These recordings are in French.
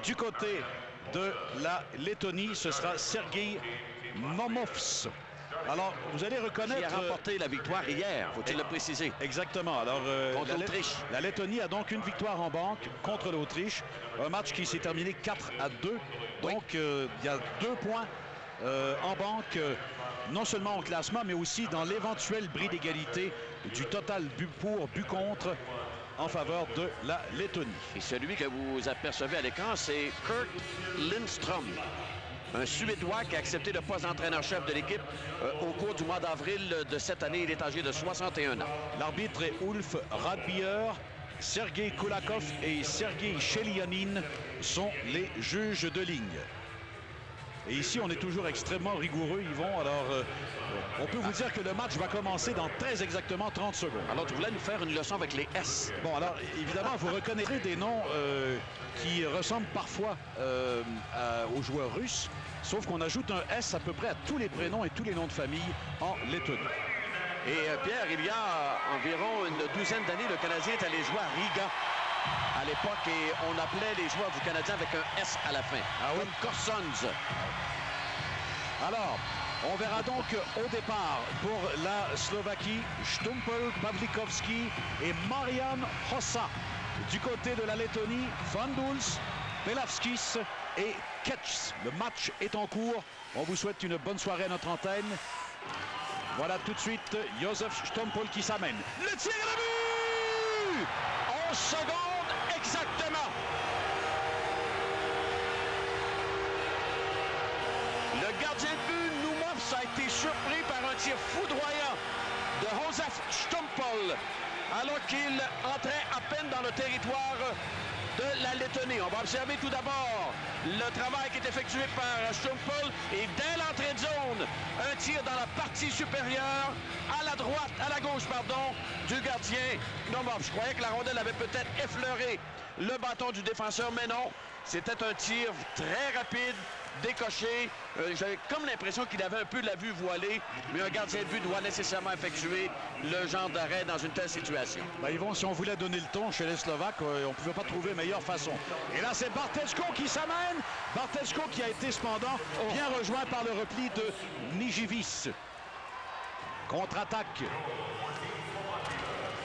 Du côté de la Lettonie, ce sera Sergei Momovs. Alors, vous allez reconnaître... Qui a remporté la victoire hier, faut-il le préciser. Exactement. Alors, contre l'Autriche. La Lettonie a donc une victoire en banque contre l'Autriche. Un match qui s'est terminé 4-2. Donc, il y a 2 points en banque, non seulement au classement, mais aussi dans l'éventuel bris d'égalité du total but pour, but contre en faveur de la Lettonie. Et celui que vous apercevez à l'écran, c'est Kurt Lindström. Un Suédois qui a accepté le poste d'entraîneur-chef de l'équipe au cours du mois d'avril de cette année. Il est âgé de 61 ans. L'arbitre est Ulf Radbier. Sergei Kulakov et Sergei Chelianin sont les juges de ligne. Et ici, on est toujours extrêmement rigoureux, Yvon. Alors, on peut vous dire que le match va commencer dans très exactement 30 secondes. Alors, tu voulais nous faire une leçon avec les S. Bon, alors, évidemment, vous reconnaîtrez des noms qui ressemblent parfois aux joueurs russes, sauf qu'on ajoute un S à peu près à tous les prénoms et tous les noms de famille en Lettonie. Et Pierre, il y a environ une douzaine d'années, le Canadien est allé jouer à Riga à l'époque et on appelait les joueurs du Canadien avec un S à la fin. Ah oui? Comme Korsons. Alors, on verra donc au départ pour la Slovaquie, Stumpel, Pavlikovski et Marian Hossa. Du côté de la Lettonie, Fanduls, Pelavskis et Ketch. Le match est en cours. On vous souhaite une bonne soirée à notre antenne. Voilà tout de suite Josef Stumpel qui s'amène. Le tir à la but! 11 secondes exactement. Le gardien de but, Numovs, a été surpris par un tir foudroyant de Josef Stumpel alors qu'il entrait à peine dans le territoire de la Lettonie. On va observer tout d'abord le travail qui est effectué par Stumpel et dès l'entrée de zone, un tir dans la partie supérieure, à la droite, à la gauche, pardon, du gardien Numovs. Je croyais que la rondelle avait peut-être effleuré le bâton du défenseur, mais non. C'était un tir très rapide, décoché. J'avais comme l'impression qu'il avait un peu la vue voilée, mais un gardien de but doit nécessairement effectuer le genre d'arrêt dans une telle situation. Ben, Yvon, si on voulait donner le ton chez les Slovaques, on ne pouvait pas trouver meilleure façon. Et là, c'est Barteczko qui s'amène. Barteczko qui a été cependant bien rejoint par le repli de Nijivis. Contre-attaque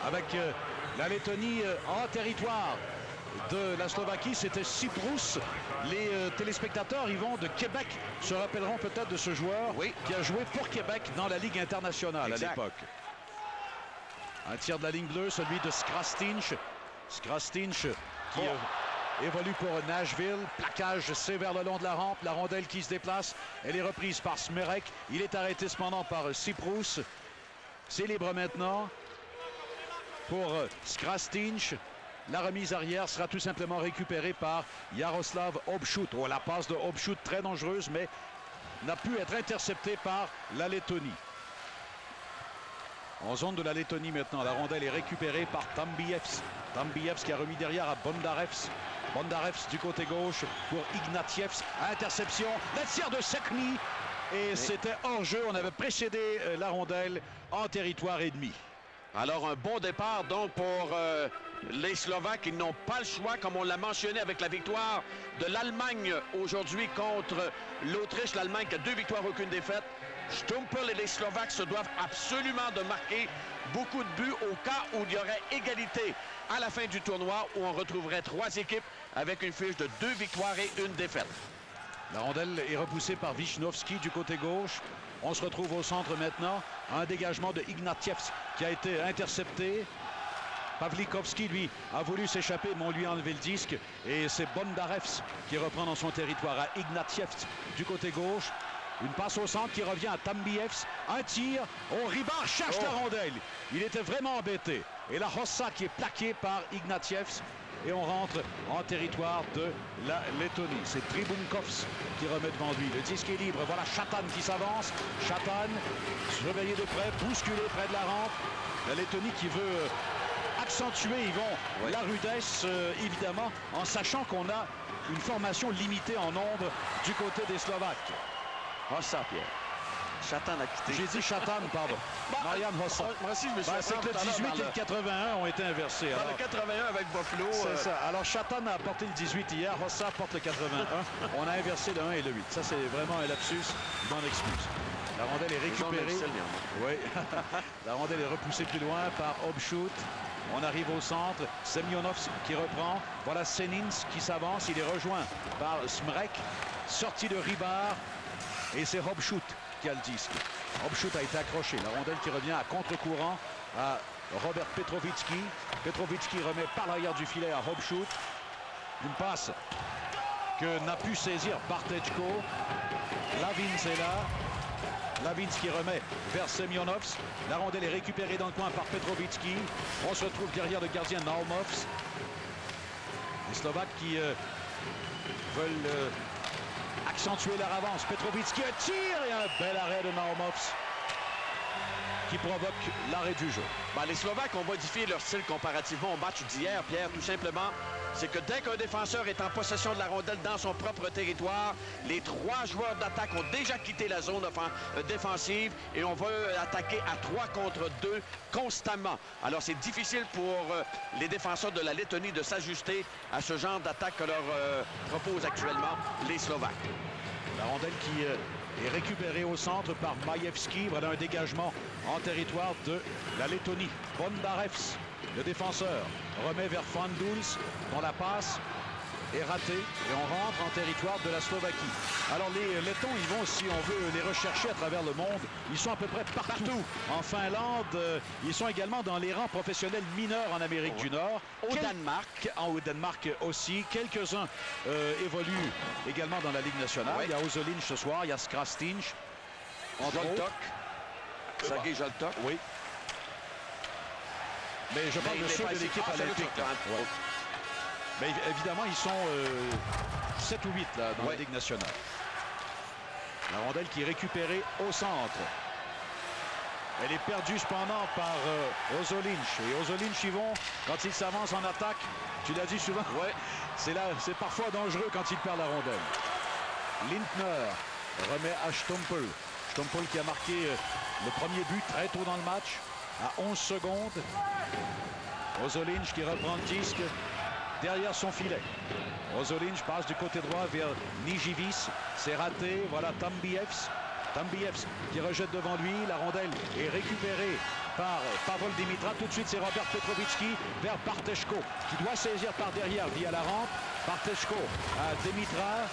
avec la Lettonie en territoire de la Slovaquie, c'était Cyprus. Les téléspectateurs, Yvon, de Québec se rappelleront peut-être de ce joueur qui a joué pour Québec dans la Ligue internationale à l'époque. Un tir de la ligne bleue, celui de Skrastinch. Skrastinch qui évolue pour Nashville. Plaquage, c'est vers le long de la rampe. La rondelle qui se déplace. Elle est reprise par Smerek. Il est arrêté cependant par Cyprus. C'est libre maintenant pour Skrastinch. La remise arrière sera tout simplement récupérée par Jaroslav Obchut. Oh, la passe de Obchut très dangereuse, mais n'a pu être interceptée par la Lettonie. En zone de la Lettonie maintenant, la rondelle est récupérée par Tambievs. Tambievs qui a remis derrière à Bondarevs. Bondarevs du côté gauche pour Ignatievs. Interception, la tire de Sekni. Et c'était hors-jeu, on avait précédé la rondelle en territoire ennemi. Alors, un bon départ, donc, pour les Slovaques. Ils n'ont pas le choix, comme on l'a mentionné avec la victoire de l'Allemagne aujourd'hui contre l'Autriche. L'Allemagne qui a 2 victoires, aucune défaite. Stumpel et les Slovaques se doivent absolument de marquer beaucoup de buts au cas où il y aurait égalité à la fin du tournoi, où on retrouverait 3 équipes avec une fiche de 2 victoires et 1 défaite. La rondelle est repoussée par Wisnowski du côté gauche. On se retrouve au centre maintenant. Un dégagement de Ignatievs qui a été intercepté. Pavlikovski, lui, a voulu s'échapper, mais on lui a enlevé le disque. Et c'est Bondarevs qui reprend dans son territoire à Ignatievs du côté gauche. Une passe au centre qui revient à Tambievs. Un tir. Ribard cherche la rondelle. Il était vraiment embêté. Et la Hossa qui est plaquée par Ignatievs. Et on rentre en territoire de la Lettonie. C'est Tribunkovs qui remet devant lui. Le disque est libre. Voilà Chatan qui s'avance. Chatan, surveillé de près, bousculé près de la rampe. La Lettonie qui veut accentuer, Yvon, la rudesse, évidemment, en sachant qu'on a une formation limitée en nombre du côté des Slovaques. Ah, ça, Pierre. Chatan a quitté. J'ai dit Chatan, pardon. Marian Hossa. Moi aussi, je me suis c'est que le 18 et le 81 ont été inversés. Dans alors, le 81 avec Buffalo. c'est ça. Alors, Chatan a porté le 18 hier, Hossa porte le 81. On a inversé le 1 et le 8. Ça, c'est vraiment un lapsus. Je m'en excuse. La rondelle est récupérée. Oui. La rondelle est repoussée plus loin par Obshut. On arrive au centre. Semyonov qui reprend. Voilà Senins qui s'avance. Il est rejoint par Smrek. Sortie de Rybar. Et c'est Obshut qui a le disque. Obshut a été accroché. La rondelle qui revient à contre-courant à Robert Petrovitsky. Petrovitsky remet par l'arrière du filet à Obshut. Une passe que n'a pu saisir Bartechko. Lavins est là. Lavins qui remet vers Semyonovs. La rondelle est récupérée dans le coin par Petrovitsky. On se retrouve derrière le gardien Naumovs. Les Slovaques qui veulent accentuer leur avance. Petrovitsky tire et un bel arrêt de Naumovs qui provoque l'arrêt du jeu. Les Slovaques ont modifié leur style comparativement au match d'hier, Pierre, tout simplement. C'est que dès qu'un défenseur est en possession de la rondelle dans son propre territoire, les 3 joueurs d'attaque ont déjà quitté la zone défensive et on veut attaquer à 3 contre 2 constamment. Alors c'est difficile pour les défenseurs de la Lettonie de s'ajuster à ce genre d'attaque que leur proposent actuellement les Slovaques. La rondelle qui est récupérée au centre par Majewski. Voilà un dégagement en territoire de la Lettonie. Bondarevs, le défenseur, remet vers Fanduls, dont la passe est ratée. Et on rentre en territoire de la Slovaquie. Alors les Lettons, ils vont, si on veut les rechercher à travers le monde, ils sont à peu près partout. En Finlande, ils sont également dans les rangs professionnels mineurs en Amérique du Nord. Au Danemark. Au Danemark aussi. Quelques-uns évoluent également dans la Ligue nationale. Il y a Ozolinch ce soir, il y a Skrastinch. Joltok. Sergei Joltok. Oui. Mais je parle de ceux de l'équipe olympique. Mais évidemment, ils sont 7 ou 8 là, dans la Ligue nationale. La rondelle qui est récupérée au centre. Elle est perdue cependant par Ozolinch. Et Ozolinch, ils vont, quand il s'avance en attaque, tu l'as dit souvent, c'est parfois dangereux quand il perd la rondelle. Lindner remet à Stompel. Stompel qui a marqué le premier but très tôt dans le match, à 11 secondes. Ozolinch qui reprend le disque derrière son filet. Ozolinch passe du côté droit vers Nijivis. C'est raté. Voilà Tambievs. Tambievs qui rejette devant lui. La rondelle est récupérée par Pavol Dimitra. Tout de suite, c'est Robert Petrovitsky vers Bartechko qui doit saisir par derrière via la rampe. Bartechko à Dimitra.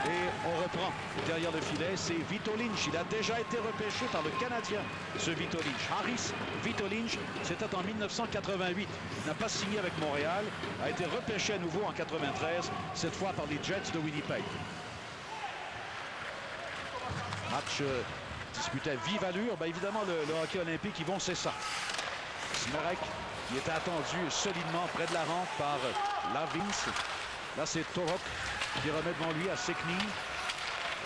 Et on reprend derrière le filet, c'est Vitolinch. Il a déjà été repêché par le Canadien, ce Vitolinch. Harris Vitolinch, c'était en 1988. Il n'a pas signé avec Montréal, a été repêché à nouveau en 93, cette fois par les Jets de Winnipeg. Match disputé à vive allure. Évidemment, le hockey olympique, ils vont, c'est ça. Smrek, qui était attendu solidement près de la rampe par Lavins. Là, c'est Torok qui remet devant lui à Sekni.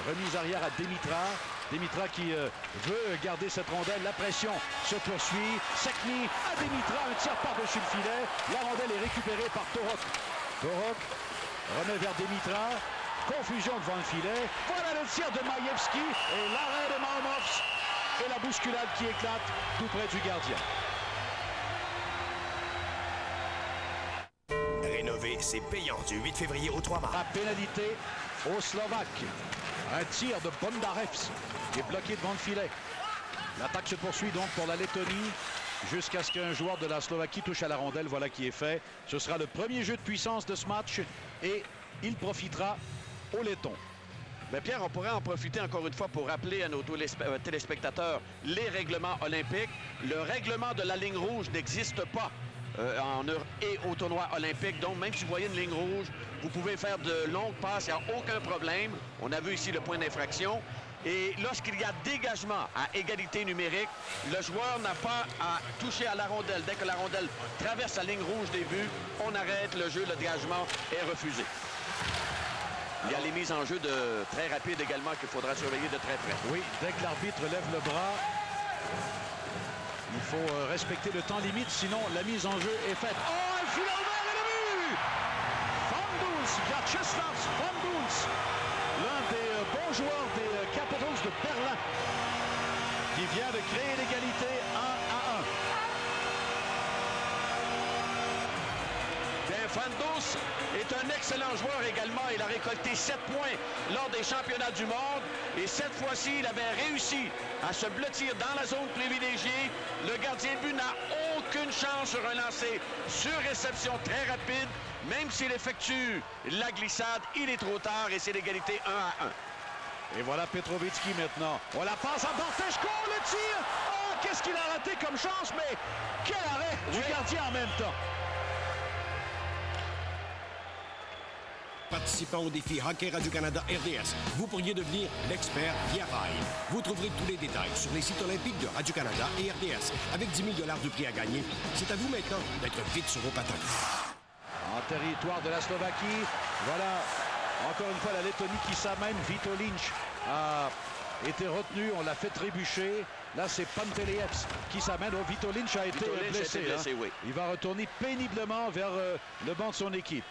Remise arrière à Dimitra. Dimitra qui veut garder cette rondelle. La pression se poursuit. Sekni à Dimitra. Un tir par-dessus le filet. La rondelle est récupérée par Torok. Torok remet vers Dimitra. Confusion devant le filet. Voilà le tir de Majewski. Et l'arrêt de Naumovs. Et la bousculade qui éclate tout près du gardien. Rénover, c'est payant du 8 février au 3 mars. La pénalité aux Slovaques. Un tir de Bondarevs qui est bloqué devant le filet. L'attaque se poursuit donc pour la Lettonie jusqu'à ce qu'un joueur de la Slovaquie touche à la rondelle. Voilà qui est fait. Ce sera le premier jeu de puissance de ce match et il profitera aux Lettons. Pierre, on pourrait en profiter encore une fois pour rappeler à nos téléspectateurs les règlements olympiques. Le règlement de la ligne rouge n'existe pas en Europe et au tournoi olympique. Donc, même si vous voyez une ligne rouge, vous pouvez faire de longues passes, il n'y a aucun problème. On a vu ici le point d'infraction. Et lorsqu'il y a dégagement à égalité numérique, le joueur n'a pas à toucher à la rondelle. Dès que la rondelle traverse la ligne rouge des buts, on arrête le jeu, le dégagement est refusé. Il y a les mises en jeu très rapides également qu'il faudra surveiller de très près. Oui, dès que l'arbitre lève le bras, il faut respecter le temps limite, sinon la mise en jeu est faite. Oh, un filet ouvert et le but! Fanduls, Vyacheslav Fanduls, l'un des bons joueurs des Capitals de Berlin. créer l'égalité 1-1. Fandos est un excellent joueur également. Il a récolté 7 points lors des championnats du monde. Et cette fois-ci, il avait réussi à se blottir dans la zone privilégiée. Le gardien de but n'a aucune chance sur un lancer sur réception très rapide. Même s'il effectue la glissade, il est trop tard et c'est l'égalité 1-1. Et voilà Petrovitsky maintenant. On la passe à Barteshko, le tir! Oh, qu'est-ce qu'il a raté comme chance, mais quel arrêt du gardien en même temps. Participant au défi Hockey Radio-Canada RDS, vous pourriez devenir l'expert via rail. Vous trouverez tous les détails sur les sites olympiques de Radio-Canada et RDS avec 10 000 $ de prix à gagner. C'est à vous maintenant d'être vite sur vos patins. En territoire de la Slovaquie, voilà encore une fois la Lettonie qui s'amène. Vito Lynch a été retenu, on l'a fait trébucher. Là, c'est Pantelievs qui s'amène. Oh, Vito Lynch a été blessé. Oui. Il va retourner péniblement vers le banc de son équipe.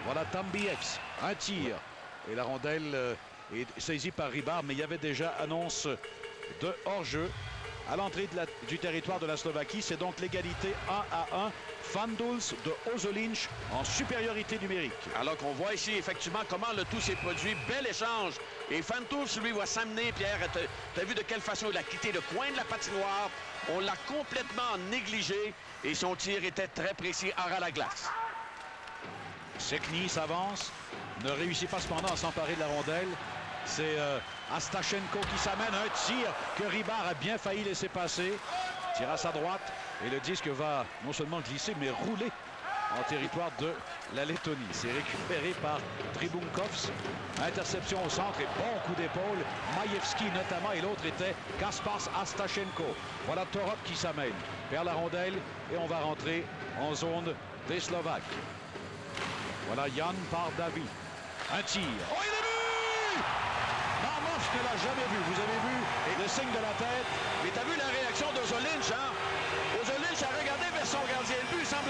Voilà Tambievs, un tir. Et la rondelle est saisie par Rybár, mais il y avait déjà annonce de hors-jeu à l'entrée du territoire de la Slovaquie. C'est donc l'égalité 1-1. Fanduls de Ozolinsh en supériorité numérique. Alors qu'on voit ici effectivement comment le tout s'est produit. Bel échange. Et Fanduls, lui, va s'amener. Pierre, t'as vu de quelle façon il a quitté le coin de la patinoire. On l'a complètement négligé. Et son tir était très précis hors à la glace. Sekni s'avance, ne réussit pas cependant à s'emparer de la rondelle. C'est Astachenko qui s'amène, un tir que Rybár a bien failli laisser passer. Tire à sa droite et le disque va non seulement glisser mais rouler en territoire de la Lettonie. C'est récupéré par Tribunkovs. Interception au centre et bon coup d'épaule. Majewski notamment et l'autre était Kaspars Astachenko. Voilà Torop qui s'amène vers la rondelle et on va rentrer en zone des Slovaques. Voilà Jan Pardavi. Un tir. Oh, il est vu! Marmov ne l'a jamais vu. Vous avez vu le signe de la tête. Mais t'as vu la réaction d'Ozolinsh, hein? Ozolinsh a regardé vers son gardien de but. Il semble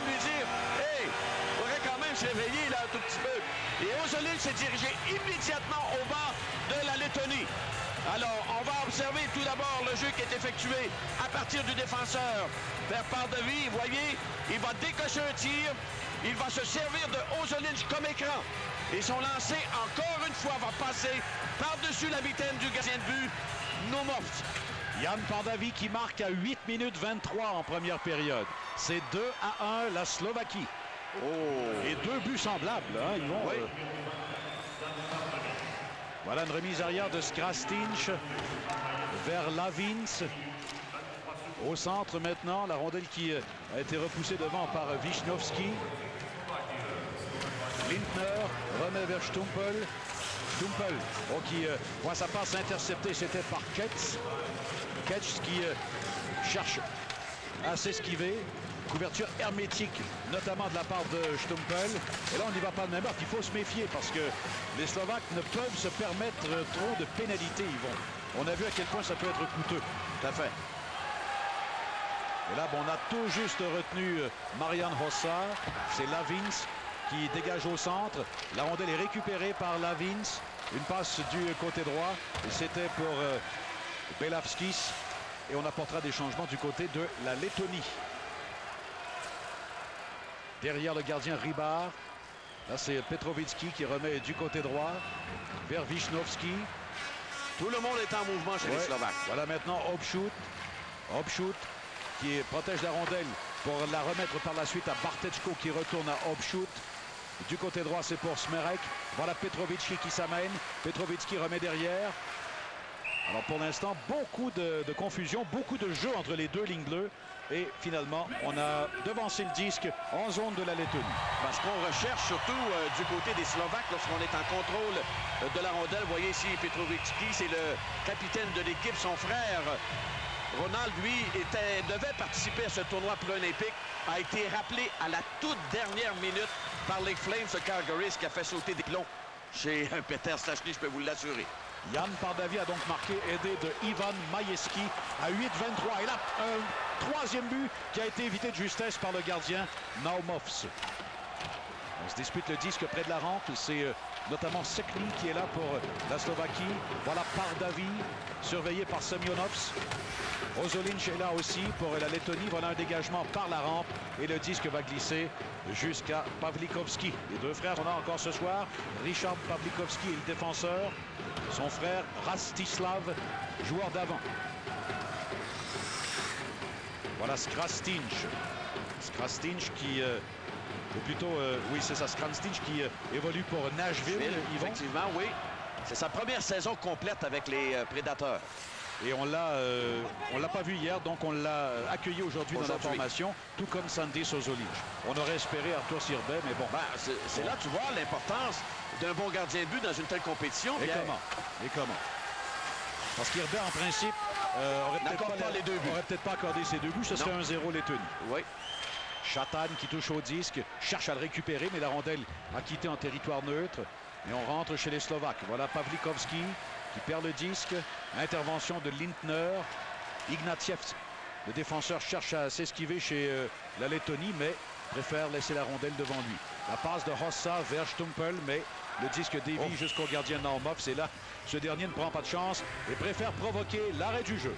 lui dire hey, il faudrait quand même se réveiller là un tout petit peu. Et Ozolinsh s'est dirigé immédiatement au banc de la Lettonie. Alors, on va observer tout d'abord le jeu qui est effectué à partir du défenseur vers Pardavi. Vous voyez, il va décocher un tir. Il va se servir de Ozolinsh comme écran. Et son lancer, encore une fois, va passer par-dessus la mitaine du gardien de but, Nomovs. Jan Pardavi qui marque à 8 minutes 23 en première période. C'est 2-1 la Slovaquie. Oh. Et 2 buts semblables. Hein, ils vont, oui. Voilà une remise arrière de Skrastinch vers Lavins. Au centre maintenant, la rondelle qui a été repoussée devant par Wisniewski. Lindner remet vers Stumpel. Stumpel qui voit sa passe interceptée, c'était par Ketz. Ketz qui cherche à s'esquiver. Couverture hermétique, notamment de la part de Stumpel. Et là, on n'y va pas de même heure. Il faut se méfier parce que les Slovaques ne peuvent se permettre trop de pénalités, Yvon. On a vu à quel point ça peut être coûteux. Tout à fait. Et là, on a tout juste retenu Marian Hossa. C'est Lavins qui dégage au centre. La rondelle est récupérée par Lavins. Une passe du côté droit. Et c'était pour Belavskis. Et on apportera des changements du côté de la Lettonie. Derrière le gardien Rybár. Là, c'est Petrovitsky qui remet du côté droit vers Wisniewski. Tout le monde est en mouvement chez les Slovaques. Voilà maintenant Obchut qui protège la rondelle pour la remettre par la suite à Barteczko qui retourne à Obchut. Du côté droit, c'est pour Smerek. Voilà Petrovitsky qui s'amène. Petrovitsky remet derrière. Alors pour l'instant, beaucoup de confusion, beaucoup de jeu entre les deux lignes bleues. Et finalement, on a devancé le disque en zone de la Lettonie. Parce qu'on recherche surtout du côté des Slovaques lorsqu'on est en contrôle de la rondelle. Vous voyez ici Petrovitsky, c'est le capitaine de l'équipe. Son frère Ronald, lui, devait participer à ce tournoi pré-olympique, a été rappelé à la toute dernière minute par les Flames de Calgary, ce qui a fait sauter des plombs chez Peter Stachny, je peux vous l'assurer. Jan Pardavi a donc marqué, aidé de Ivan Majewski à 8-23. Et là, un troisième but qui a été évité de justesse par le gardien Naumovs. On se dispute le disque près de la rampe. C'est notamment Sekli qui est là pour la Slovaquie. Voilà Pardavi, surveillé par Semyonovs. Ozolinch est là aussi pour la Lettonie. Voilà un dégagement par la rampe et le disque va glisser jusqu'à Pavlikovski. Les deux frères sont là encore ce soir. Richard Pavlikovski est le défenseur. Son frère Rastislav, joueur d'avant. Voilà Skrastinch. Skrastinch qui... ou plutôt, oui, c'est ça, Skrastinch qui évolue pour Nashville. Effectivement, oui. C'est sa première saison complète avec les Prédateurs. Et on l'a pas vu hier, donc on l'a accueilli aujourd'hui dans la formation, tout comme Sandy Ozolinch. On aurait espéré Arthur Sirbet, mais bon. C'est là, tu vois, l'importance d'un bon gardien de but dans une telle compétition. Et comment? Parce qu'Irbet, en principe, aurait peut-être pas accordé ses deux buts. Ce serait 1-0 Lettonie. Oui. Chatan qui touche au disque, cherche à le récupérer, mais la rondelle a quitté en territoire neutre. Et on rentre chez les Slovaques. Voilà Pavlikovski qui perd le disque. Intervention de Lindner. Ignatieff, le défenseur, cherche à s'esquiver chez la Lettonie, mais préfère laisser la rondelle devant lui. La passe de Hossa vers Stumpel, mais le disque dévie jusqu'au gardien Naumov. C'est là, ce dernier ne prend pas de chance et préfère provoquer l'arrêt du jeu.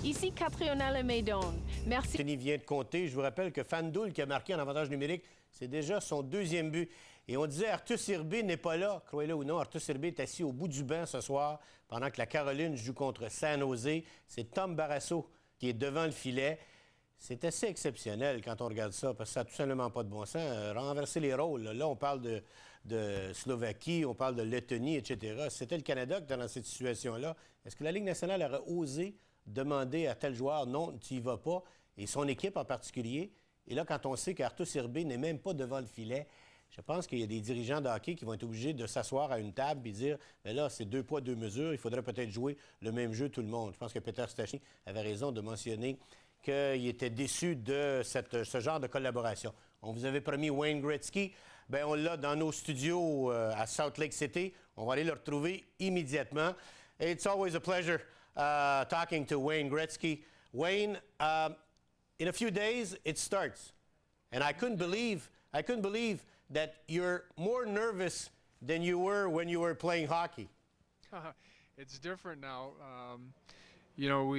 Ici Catriona Lemaidon. Merci. Denis vient de compter. Je vous rappelle que Fandoul, qui a marqué en avantage numérique, c'est déjà son deuxième but. Et on disait Arthur Sirbet n'est pas là. Croyez-le ou non, Arthur Sirbet est assis au bout du banc ce soir pendant que la Caroline joue contre San Jose. C'est Tom Barrasso qui est devant le filet. C'est assez exceptionnel quand on regarde ça, parce que ça n'a tout simplement pas de bon sens. Renverser les rôles. Là, on parle de Slovaquie, on parle de Lettonie, etc. Si c'était le Canada qui était dans cette situation-là, est-ce que la Ligue nationale aurait osé demander à tel joueur, non, tu n'y vas pas, et son équipe en particulier? Et là, quand on sait qu'Arthur Sirbet n'est même pas devant le filet, je pense qu'il y a des dirigeants de hockey qui vont être obligés de s'asseour à une table et dire, mais là, c'est 2 poids, 2 mesures, il faudrait peut-être jouer le même jeu tout le monde. Je pense que Peter Stachny avait raison de mentionner qu'il était déçu de ce genre de collaboration. On vous avait promis Wayne Gretzky. Bien, on l'a dans nos studios à Salt Lake City. On va aller le retrouver immédiatement. It's always a pleasure talking to Wayne Gretzky. Wayne, in a few days, it starts. And I couldn't believe that you're more nervous than you were when you were playing hockey. It's different now. You know,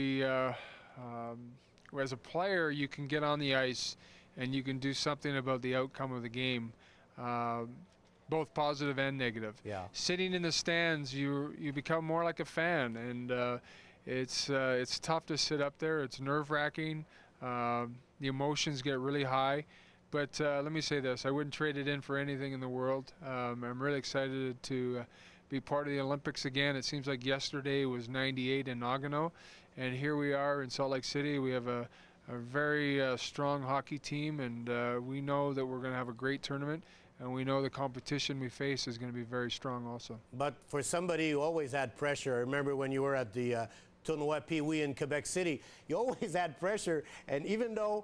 as a player, you can get on the ice and you can do something about the outcome of the game, both positive and negative. Yeah. Sitting in the stands, you become more like a fan, and it's tough to sit up there. It's nerve-wracking. The emotions get really high. But let me say this, I wouldn't trade it in for anything in the world. I'm really excited to be part of the Olympics again. It seems like yesterday was '98 in Nagano, and here we are in Salt Lake City. We have a very strong hockey team, and we know that we're going to have a great tournament, and we know the competition we face is going to be very strong also. But for somebody who always had pressure, I remember when you were at the Tournoi Pee-Wee in Quebec City, you always had pressure, and even though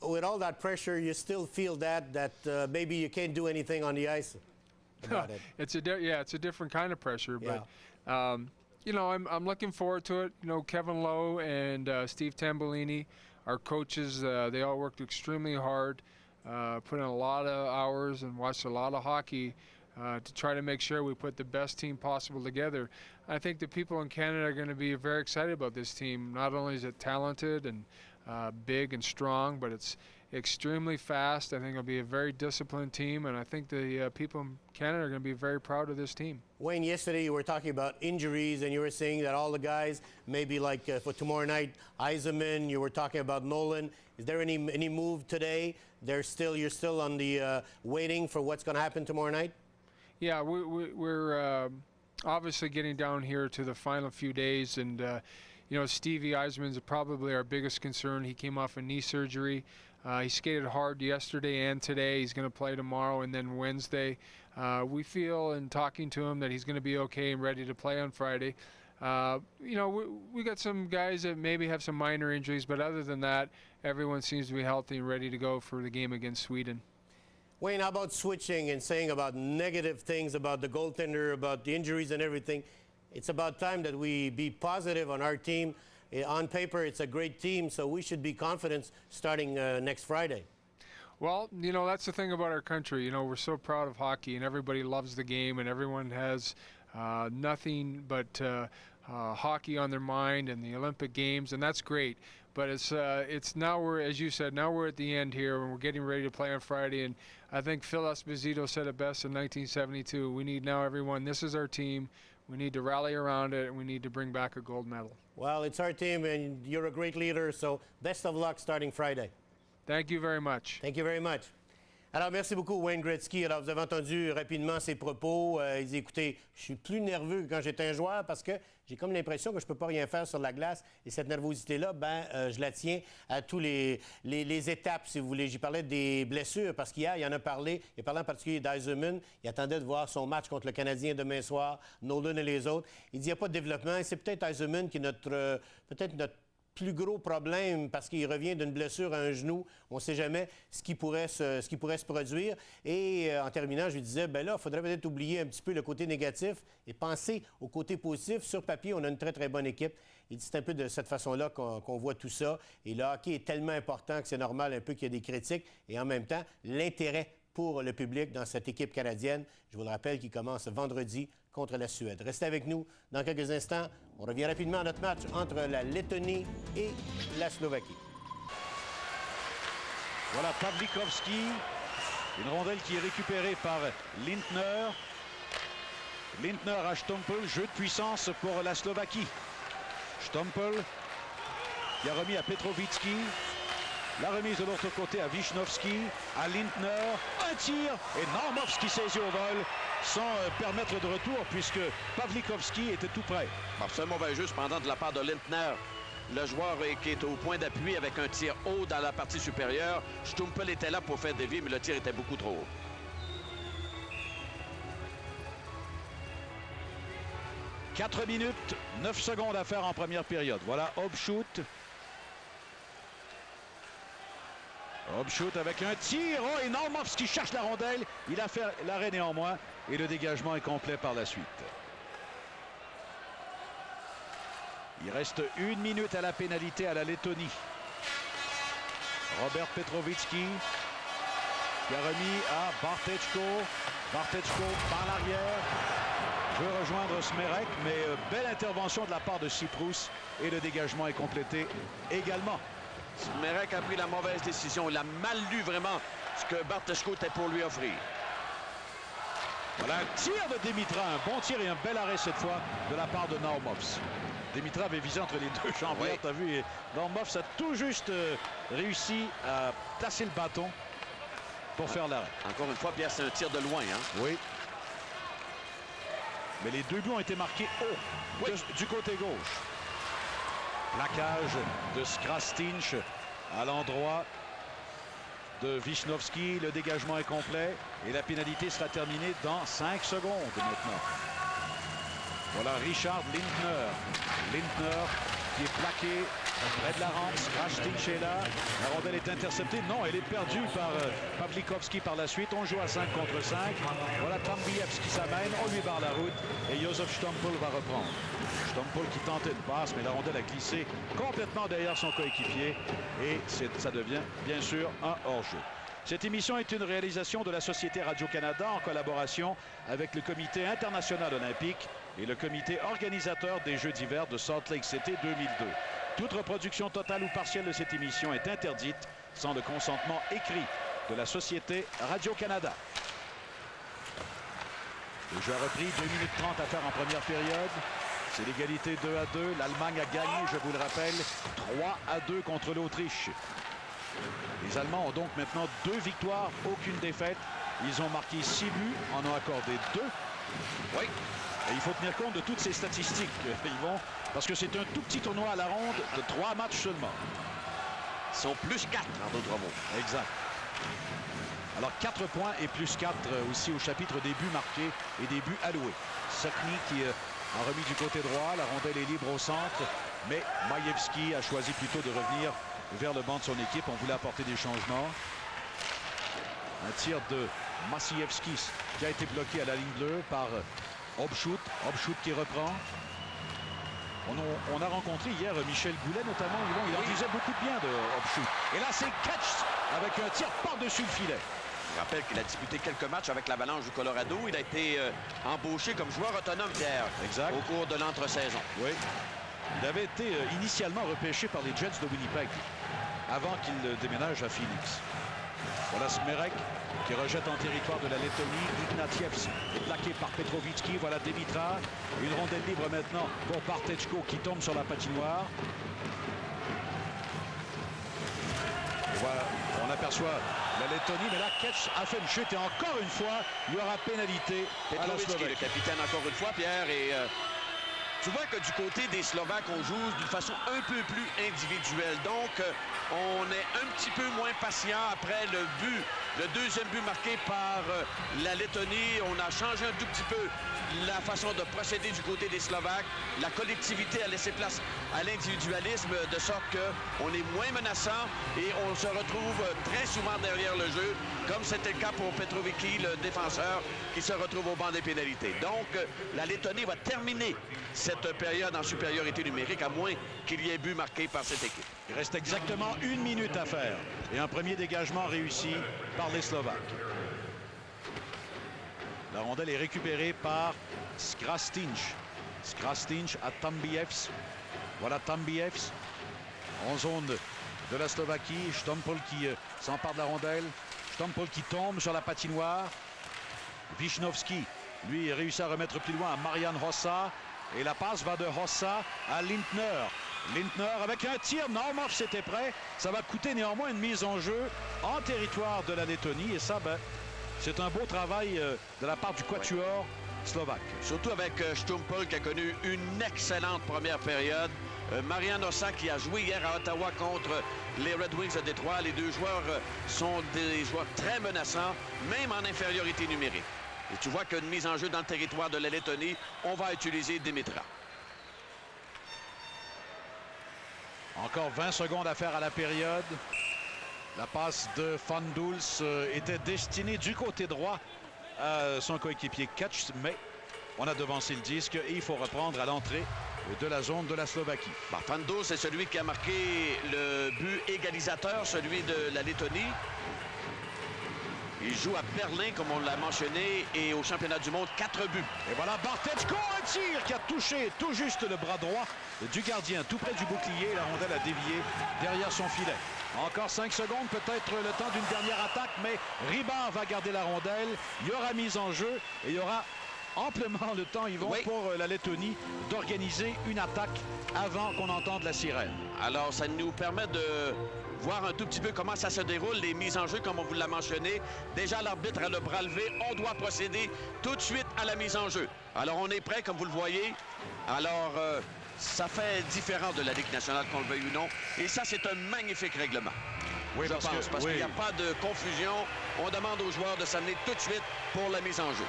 with all that pressure, you still feel that maybe you can't do anything on the ice about it. It's a different kind of pressure, but you know, I'm looking forward to it. You know, Kevin Lowe and Steve Tambolini, our coaches, they all worked extremely hard, put in a lot of hours and watched a lot of hockey to try to make sure we put the best team possible together. I think the people in Canada are going to be very excited about this team. Not only is it talented and big and strong, but it's extremely fast. I think it'll be a very disciplined team, and I think the people in Canada are going to be very proud of this team. Wayne, yesterday you were talking about injuries, and you were saying that all the guys, maybe like for tomorrow night, Yzerman, you were talking about Nolan. Is there any move today? You're still on the waiting for what's going to happen tomorrow night? Yeah, we're obviously getting down here to the final few days, and you know, Stevie Yzerman's probably our biggest concern. He came off a knee surgery. He skated hard yesterday and today. He's going to play tomorrow and then Wednesday. We feel in talking to him that he's going to be okay and ready to play on Friday. You know, we got some guys that maybe have some minor injuries, but other than that, everyone seems to be healthy and ready to go for the game against Sweden. Wayne, how about switching and saying about negative things about the goaltender, about the injuries and everything? It's about time that we be positive on our team. on paper, it's a great team, so we should be confident starting next Friday. Well, you know, that's the thing about our country. You know, we're so proud of hockey, and everybody loves the game, and everyone has nothing but hockey on their mind and the Olympic Games, and that's great. But it's now as you said, now we're at the end here, and we're getting ready to play on Friday. And I think Phil Esposito said it best in 1972. We need now everyone. This is our team. We need to rally around it, and we need to bring back a gold medal. Well, it's our team, and you're a great leader, so best of luck starting Friday. Thank you very much. Thank you very much. Alors, merci beaucoup, Wayne Gretzky. Alors, vous avez entendu rapidement ses propos. Il dit, écoutez, je suis plus nerveux que quand j'étais un joueur parce que j'ai comme l'impression que je ne peux pas rien faire sur la glace. Et cette nervosité-là, je la tiens à tous les étapes, si vous voulez. J'y parlais des blessures parce qu'hier, il en a parlé. Il a parlé en particulier d'Yzerman. Il attendait de voir son match contre le Canadien demain soir, Nolan et les autres. Il dit, il n'y a pas de développement. Et c'est peut-être Yzerman qui est peut-être notre plus gros problème parce qu'il revient d'une blessure à un genou. On ne sait jamais ce qui pourrait se produire. Et en terminant, je lui disais, là, il faudrait peut-être oublier un petit peu le côté négatif et penser au côté positif. Sur papier, on a une très, très bonne équipe. Il dit, c'est un peu de cette façon-là qu'on voit tout ça. Et le hockey est tellement important que c'est normal un peu qu'il y ait des critiques. Et en même temps, l'intérêt pour le public dans cette équipe canadienne, je vous le rappelle, qui commence vendredi contre la Suède. Restez avec nous dans quelques instants. On revient rapidement à notre match entre la Lettonie et la Slovaquie. Voilà Pavlikovski, une rondelle qui est récupérée par Lindner. Lindner à Stompel, jeu de puissance pour la Slovaquie. Stompel qui a remis à Petrovitsky. La remise de l'autre côté à Wisnowski, à Lindner, un tir et Normovski saisit au vol sans permettre de retour puisque Pavlikovski était tout près. C'est un mauvais jeu cependant de la part de Lindner. Le joueur qui est au point d'appui avec un tir haut dans la partie supérieure. Stumpel était là pour faire dévier, mais le tir était beaucoup trop haut. « 4 minutes, 9 secondes à faire en première période. Voilà Obshoot. Obshoot avec un tir. Oh, et Normovski cherche la rondelle. Il a fait l'arrêt néanmoins. Et le dégagement est complet par la suite. Il reste 1 minute à la pénalité à la Lettonie. Robert Petrovitsky qui a remis à Bartechko. Bartechko par l'arrière. Veut rejoindre Smerek, mais belle intervention de la part de Siprus. Et le dégagement est complété également. Smerek a pris la mauvaise décision. Il a mal lu vraiment ce que Bartechko était pour lui offrir. Voilà un tir de Demitra, un bon tir et un bel arrêt cette fois de la part de Normovs. Demitra avait visé entre les deux jambes, oui. T'as vu, et Normovs a tout juste réussi à placer le bâton pour faire l'arrêt. Encore une fois, Pierre, c'est un tir de loin. Hein? Oui. Mais les deux buts ont été marqués haut, oui. Du côté gauche. Plaquage de Skrastinch à l'endroit de Wisnowski. Le dégagement est complet et la pénalité sera terminée dans 5 secondes maintenant. Voilà Richard Lindner. Lindner qui est plaqué près de la rampe. Skrastinch est là. La rondelle est interceptée. Non, elle est perdue par Pavlikovski par la suite. On joue à 5 contre 5. Voilà Tambievski qui s'amène. On lui barre la route et Josef Stompel va reprendre. Stompel qui tentait de passe, mais la rondelle a glissé complètement derrière son coéquipier et ça devient bien sûr un hors-jeu. Cette émission est une réalisation de la Société Radio-Canada en collaboration avec le Comité international olympique et le comité organisateur des Jeux d'hiver de Salt Lake City 2002. Toute reproduction totale ou partielle de cette émission est interdite sans le consentement écrit de la Société Radio-Canada. Le jeu a repris, 2 minutes 30 à faire en première période. C'est l'égalité 2-2. L'Allemagne a gagné, je vous le rappelle, 3-2 contre l'Autriche. Les Allemands ont donc maintenant 2 victoires, aucune défaite. Ils ont marqué 6 buts, en ont accordé 2. Oui. Et il faut tenir compte de toutes ces statistiques, Yvon, parce que c'est un tout petit tournoi à la ronde de 3 matchs seulement. Ils sont plus 4 en d'autres mots. Exact. Alors 4 points et plus 4 aussi au chapitre des buts marqués et des buts alloués. Sokny qui a remis du côté droit, la rondelle est libre au centre, mais Majewski a choisi plutôt de revenir vers le banc de son équipe. On voulait apporter des changements. Un tir de Maciejewski qui a été bloqué à la ligne bleue par Obshoot. Obshoot qui reprend. On a rencontré hier Michel Goulet notamment. Il en disait beaucoup de bien de Hopchou. Et là, c'est Ketch avec un tir par-dessus le filet. Je rappelle qu'il a disputé quelques matchs avec l'Avalanche du Colorado. Il a été embauché comme joueur autonome, Pierre, exact, au cours de l'entre-saison. Oui. Il avait été initialement repêché par les Jets de Winnipeg avant qu'il déménage à Phoenix. Voilà Smerek qui rejette en territoire de la Lettonie. Ignatievs est plaqué par Petrovitsky. Voilà Demitra. Une rondelle libre maintenant pour Bartechko qui tombe sur la patinoire. Voilà, on aperçoit la Lettonie, mais là, Ketch a fait une chute et encore une fois, il y aura pénalité à la Slovaquie. Le capitaine encore une fois, Pierre, et tu vois que du côté des Slovaques, on joue d'une façon un peu plus individuelle. Donc, on est un petit peu moins patient après le but, le deuxième but marqué par la Lettonie. On a changé un tout petit peu la façon de procéder du côté des Slovaques. La collectivité a laissé place à l'individualisme, de sorte qu'on est moins menaçant et on se retrouve très souvent derrière le jeu, comme c'était le cas pour Petrovicki, le défenseur, qui se retrouve au banc des pénalités. Donc, la Lettonie va terminer cette période en supériorité numérique, à moins qu'il y ait but marqué par cette équipe. Il reste exactement 1 minute à faire et un premier dégagement réussi par les Slovaques. La rondelle est récupérée par Skrastinch. Skrastinch à Tambievs. Voilà Tambievs en zone de la Slovaquie. Stompol qui s'empare de la rondelle. Stompol qui tombe sur la patinoire. Wisnowski, lui, réussit à remettre plus loin à Marian Hossa. Et la passe va de Hossa à Lindner. Lindner avec un tir. Normov, c'était prêt. Ça va coûter néanmoins une mise en jeu en territoire de la Lettonie. Et ça, c'est un beau travail de la part du quatuor slovaque. Surtout avec Stompol qui a connu une excellente première période. Marian Hossa qui a joué hier à Ottawa contre les Red Wings de Détroit. Les deux joueurs sont des joueurs très menaçants, même en infériorité numérique. Et tu vois qu'une mise en jeu dans le territoire de la Lettonie, on va utiliser Demitra. Encore 20 secondes à faire à la période. La passe de Fanduls était destinée du côté droit à son coéquipier Ketch, mais on a devancé le disque et il faut reprendre à l'entrée de la zone de la Slovaquie. Fanduls, c'est celui qui a marqué le but égalisateur, celui de la Lettonie. Il joue à Berlin, comme on l'a mentionné, et au championnat du monde, 4 buts. Et voilà Bartechko, un tir qui a touché tout juste le bras droit du gardien, tout près du bouclier. La rondelle a dévié derrière son filet. Encore 5 secondes, peut-être le temps d'une dernière attaque, mais Ribard va garder la rondelle. Il y aura mise en jeu et il y aura amplement le temps, Yvon, pour la Lettonie d'organiser une attaque avant qu'on entende la sirène. Alors, ça nous permet de voir un tout petit peu comment ça se déroule, les mises en jeu, comme on vous l'a mentionné. Déjà, l'arbitre a le bras levé. On doit procéder tout de suite à la mise en jeu. Alors, on est prêt, comme vous le voyez. Alors, ça fait différent de la Ligue nationale, qu'on le veuille ou non. Et ça, c'est un magnifique règlement. Oui, parce qu'il n'y a pas de confusion. On demande aux joueurs de s'amener tout de suite pour la mise en jeu.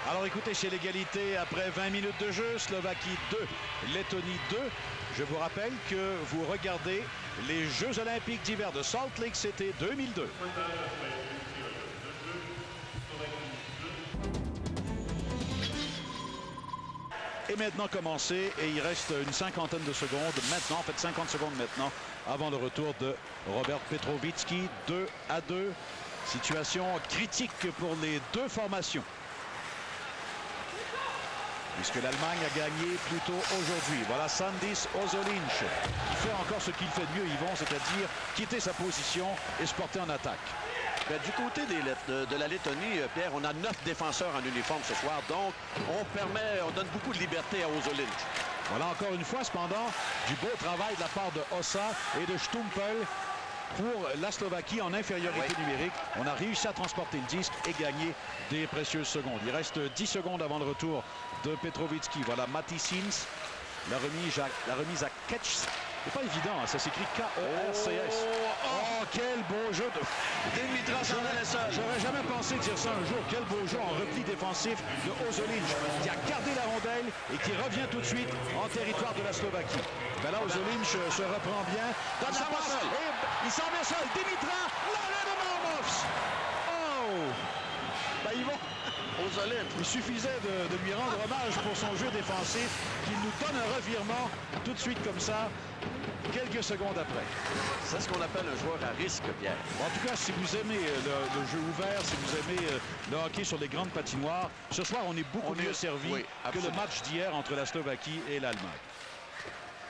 Alors écoutez, c'est l'égalité après 20 minutes de jeu. Slovaquie 2, Lettonie 2. Je vous rappelle que vous regardez les Jeux olympiques d'hiver de Salt Lake City 2002. Et maintenant commencé, et il reste une cinquantaine de secondes maintenant, en fait 50 secondes maintenant, avant le retour de Robert Petrovitsky. 2-2. Situation critique pour les deux formations, puisque l'Allemagne a gagné plus tôt aujourd'hui. Voilà Sandis Ozolinsh qui fait encore ce qu'il fait de mieux, Yvon, c'est-à-dire quitter sa position et se porter en attaque. Du côté de la Lettonie, Pierre, on a 9 défenseurs en uniforme ce soir, donc on donne beaucoup de liberté à Ozolinsh. Voilà encore une fois, cependant, du beau travail de la part de Hossa et de Stumpel pour la Slovaquie en infériorité numérique. On a réussi à transporter le disque et gagner des précieuses secondes. Il reste 10 secondes avant le retour de Petrovitsky. Voilà Matti Sins, la remise à Ketch. C'est pas évident, hein, ça s'écrit K-E-R-C-S. Oh, quel beau jeu de... Demitra s'en allait seul. J'aurais jamais pensé dire ça un jour. Quel beau jeu en repli défensif de Ozolinsh, qui a gardé la rondelle et qui revient tout de suite en territoire de la Slovaquie. Ben là, Ozolinsh se reprend bien. Il s'en va seul. Il s'en va seul. Demitra, l'arrêt de Normovs. Oh! Ben, ils vont... Caroline. Il suffisait de lui rendre hommage pour son jeu défensif, qu'il nous donne un revirement tout de suite comme ça, quelques secondes après. C'est ce qu'on appelle un joueur à risque, Pierre. Bon, en tout cas, si vous aimez le jeu ouvert, si vous aimez le hockey sur les grandes patinoires, ce soir, on est beaucoup mieux servi que le match d'hier entre la Slovaquie et l'Allemagne.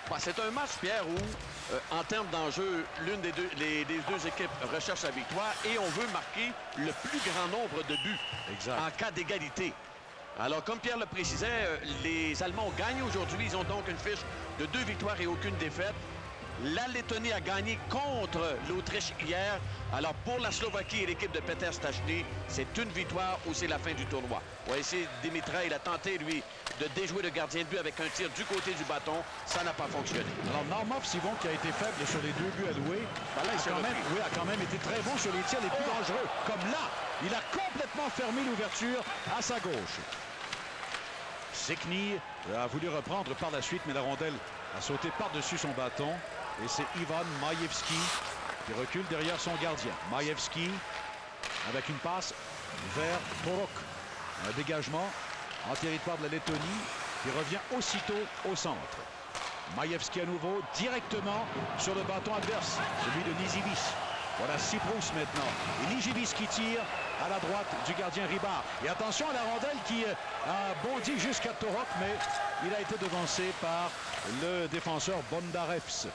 Bah, c'est un match, Pierre, où, en termes d'enjeu, l'une des deux équipes recherche la victoire et on veut marquer le plus grand nombre de buts en cas d'égalité. Alors, comme Pierre le précisait, les Allemands gagnent aujourd'hui. Ils ont donc une fiche de 2 victoires et aucune défaite. La Lettonie a gagné contre l'Autriche hier. Alors, pour la Slovaquie et l'équipe de Peter Stachny, c'est une victoire ou c'est la fin du tournoi. On va essayer, Dimitra, il a tenté, lui, de déjouer le gardien de but avec un tir du côté du bâton. Ça n'a pas fonctionné. Alors, Normov, Simon, qui a été faible sur les 2 buts alloués, a quand même été très bon sur les tirs les plus dangereux. Comme là, il a complètement fermé l'ouverture à sa gauche. Sekny a voulu reprendre par la suite, mais la rondelle a sauté par-dessus son bâton. Et c'est Ivan Majewski qui recule derrière son gardien. Majewski avec une passe vers Torok. Un dégagement en territoire de la Lettonie qui revient aussitôt au centre. Majewski à nouveau directement sur le bâton adverse, celui de Nizivis. Voilà Siprus maintenant. Et Nizivis qui tire à la droite du gardien Ribard. Et attention à la rondelle qui a bondi jusqu'à Torok, mais il a été devancé par le défenseur Bondarevs.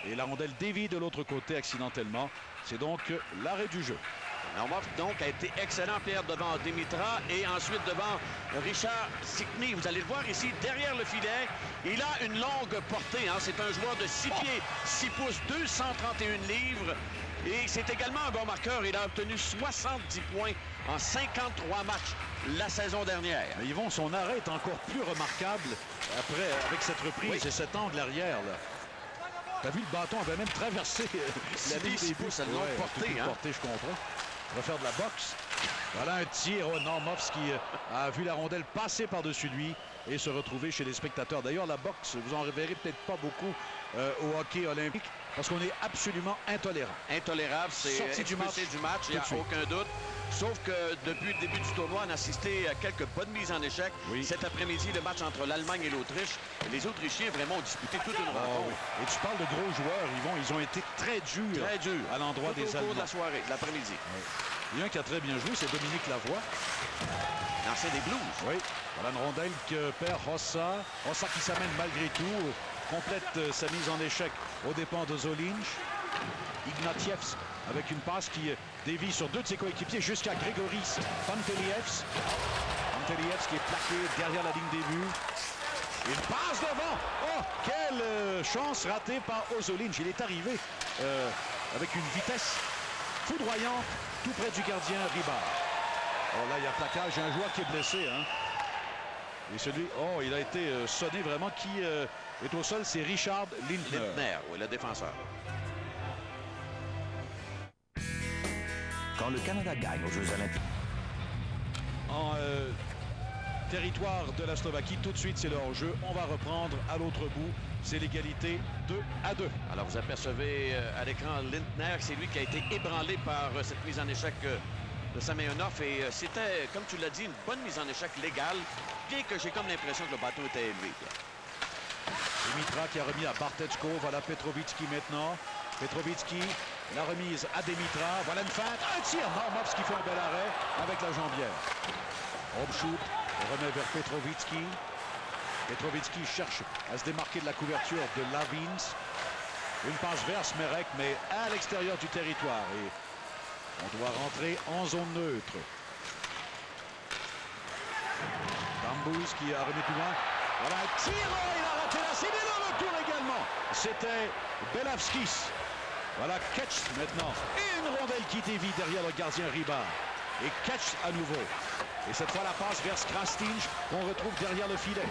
Et la rondelle dévie de l'autre côté accidentellement. C'est donc l'arrêt du jeu. Normov, donc, a été excellent, Pierre, devant Dimitra et ensuite devant Richard Sekny. Vous allez le voir ici, derrière le filet. Il a une longue portée. Hein. C'est un joueur de 6 pieds, 6 pouces, 231 livres. Et c'est également un bon marqueur. Il a obtenu 70 points en 53 matchs la saison dernière. Mais Yvon, son arrêt est encore plus remarquable après, avec cette reprise et cet angle arrière. T'as vu, le bâton avait même traversé la ligne des buts. C'est une longue portée, hein? Je comprends. On va faire de la boxe. Voilà un tir. Normov qui a vu la rondelle passer par-dessus lui et se retrouver chez les spectateurs. D'ailleurs, la boxe, vous en reverrez peut-être pas beaucoup au hockey olympique parce qu'on est absolument intolérant. Intolérable, c'est expulsé du match, il n'y a aucun doute. Sauf que depuis le début du tournoi, on a assisté à quelques bonnes mises en échec. Cet après-midi, le match entre l'Allemagne et l'Autriche. Les Autrichiens vraiment ont disputé toute une rencontre. Et tu parles de gros joueurs, Yvon, ils ont été très durs à l'endroit des Allemands. Au cours de la soirée, de l'après-midi. Il y en a un qui a très bien joué, c'est Dominique Lavoie. L'ancien des Blues. Oui, voilà une rondelle que perd Hossa. Hossa qui s'amène malgré tout, complète sa mise en échec aux dépens de Zolinj. Ignatievs avec une passe qui dévie sur 2 de ses coéquipiers jusqu'à Grégoris Pantelievs. Pantelievs qui est plaqué derrière la ligne des buts. Une passe devant. Oh, quelle chance ratée par Ozolinj. Il est arrivé avec une vitesse foudroyante tout près du gardien Ribard. Oh là, il y a plaquage. Il y a un joueur qui est blessé. Hein. Et celui... Oh, il a été sonné vraiment. Qui est au sol, c'est Richard Lindner. Lindner, oui, le défenseur. Quand le Canada gagne aux Jeux Olympiques. En territoire de la Slovaquie, tout de suite, c'est leur jeu. On va reprendre à l'autre bout. C'est l'égalité 2-2. Alors, vous apercevez à l'écran Lindner, c'est lui qui a été ébranlé par cette mise en échec de Sameyonov. Et c'était, comme tu l'as dit, une bonne mise en échec légale, bien que j'ai comme l'impression que le bâton était élevé. Dimitra qui a remis à Bartechko. Voilà Petrovitsky maintenant. Petrovitsky, la remise à Dimitra. Voilà une feinte. Un tir. Normov qui fait un bel arrêt avec la jambière. Obshoot remet vers Petrovitsky. Petrovitsky cherche à se démarquer de la couverture de Lavins. Une passe vers Smerek, mais à l'extérieur du territoire. Et on doit rentrer en zone neutre. Dambous qui a remis plus loin. Voilà un tir. Oh, il a raté la cible. Et le retour également. C'était Belavskis. Voilà Ketch maintenant. Et une rondelle qui dévie derrière le gardien Ribard. Et Ketch à nouveau. Et cette fois la passe vers Krastinj qu'on retrouve derrière le filet.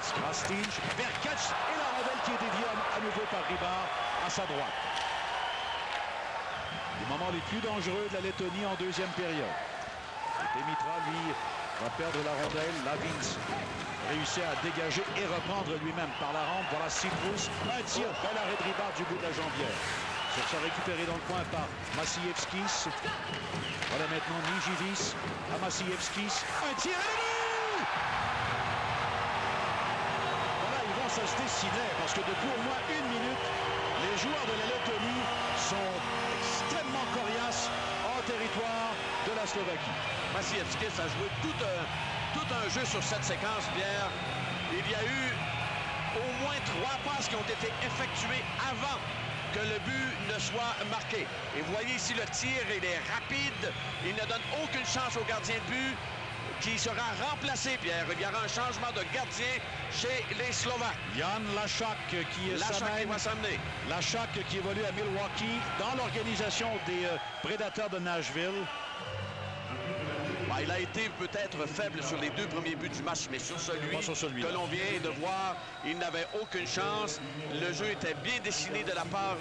Krastinj vers Ketch et la rondelle qui est déviée à nouveau par Ribard à sa droite. Les moments les plus dangereux de la Lettonie en deuxième période. Et Dimitra, lui, va perdre la rondelle. Lavins réussit à dégager et reprendre lui-même par la rampe. Voilà Siprus. Un tir, bel arrêt de Ribard du bout de la jambière. Pour se récupérer dans le coin par Maciejewskis. Voilà maintenant Nijivis à Maciejewskis. Un tir à l'ennemi! Voilà, ils vont se dessiner parce que depuis au moins 1 minute, les joueurs de la Lettonie sont extrêmement coriaces en territoire de la Slovaquie. Maciejewskis a joué tout un jeu sur cette séquence, Pierre. Il y a eu au moins 3 passes qui ont été effectuées avant que le but ne soit marqué. Et vous voyez ici le tir, il est rapide. Il ne donne aucune chance au gardien de but qui sera remplacé, Pierre. Il y aura un changement de gardien chez les Slovaques. Jan Lachak qui va s'amener. Lachak qui évolue à Milwaukee dans l'organisation des Prédateurs de Nashville. Il a été peut-être faible sur les 2 premiers buts du match, mais sur celui que l'on vient de voir, il n'avait aucune chance. Le jeu était bien dessiné de la part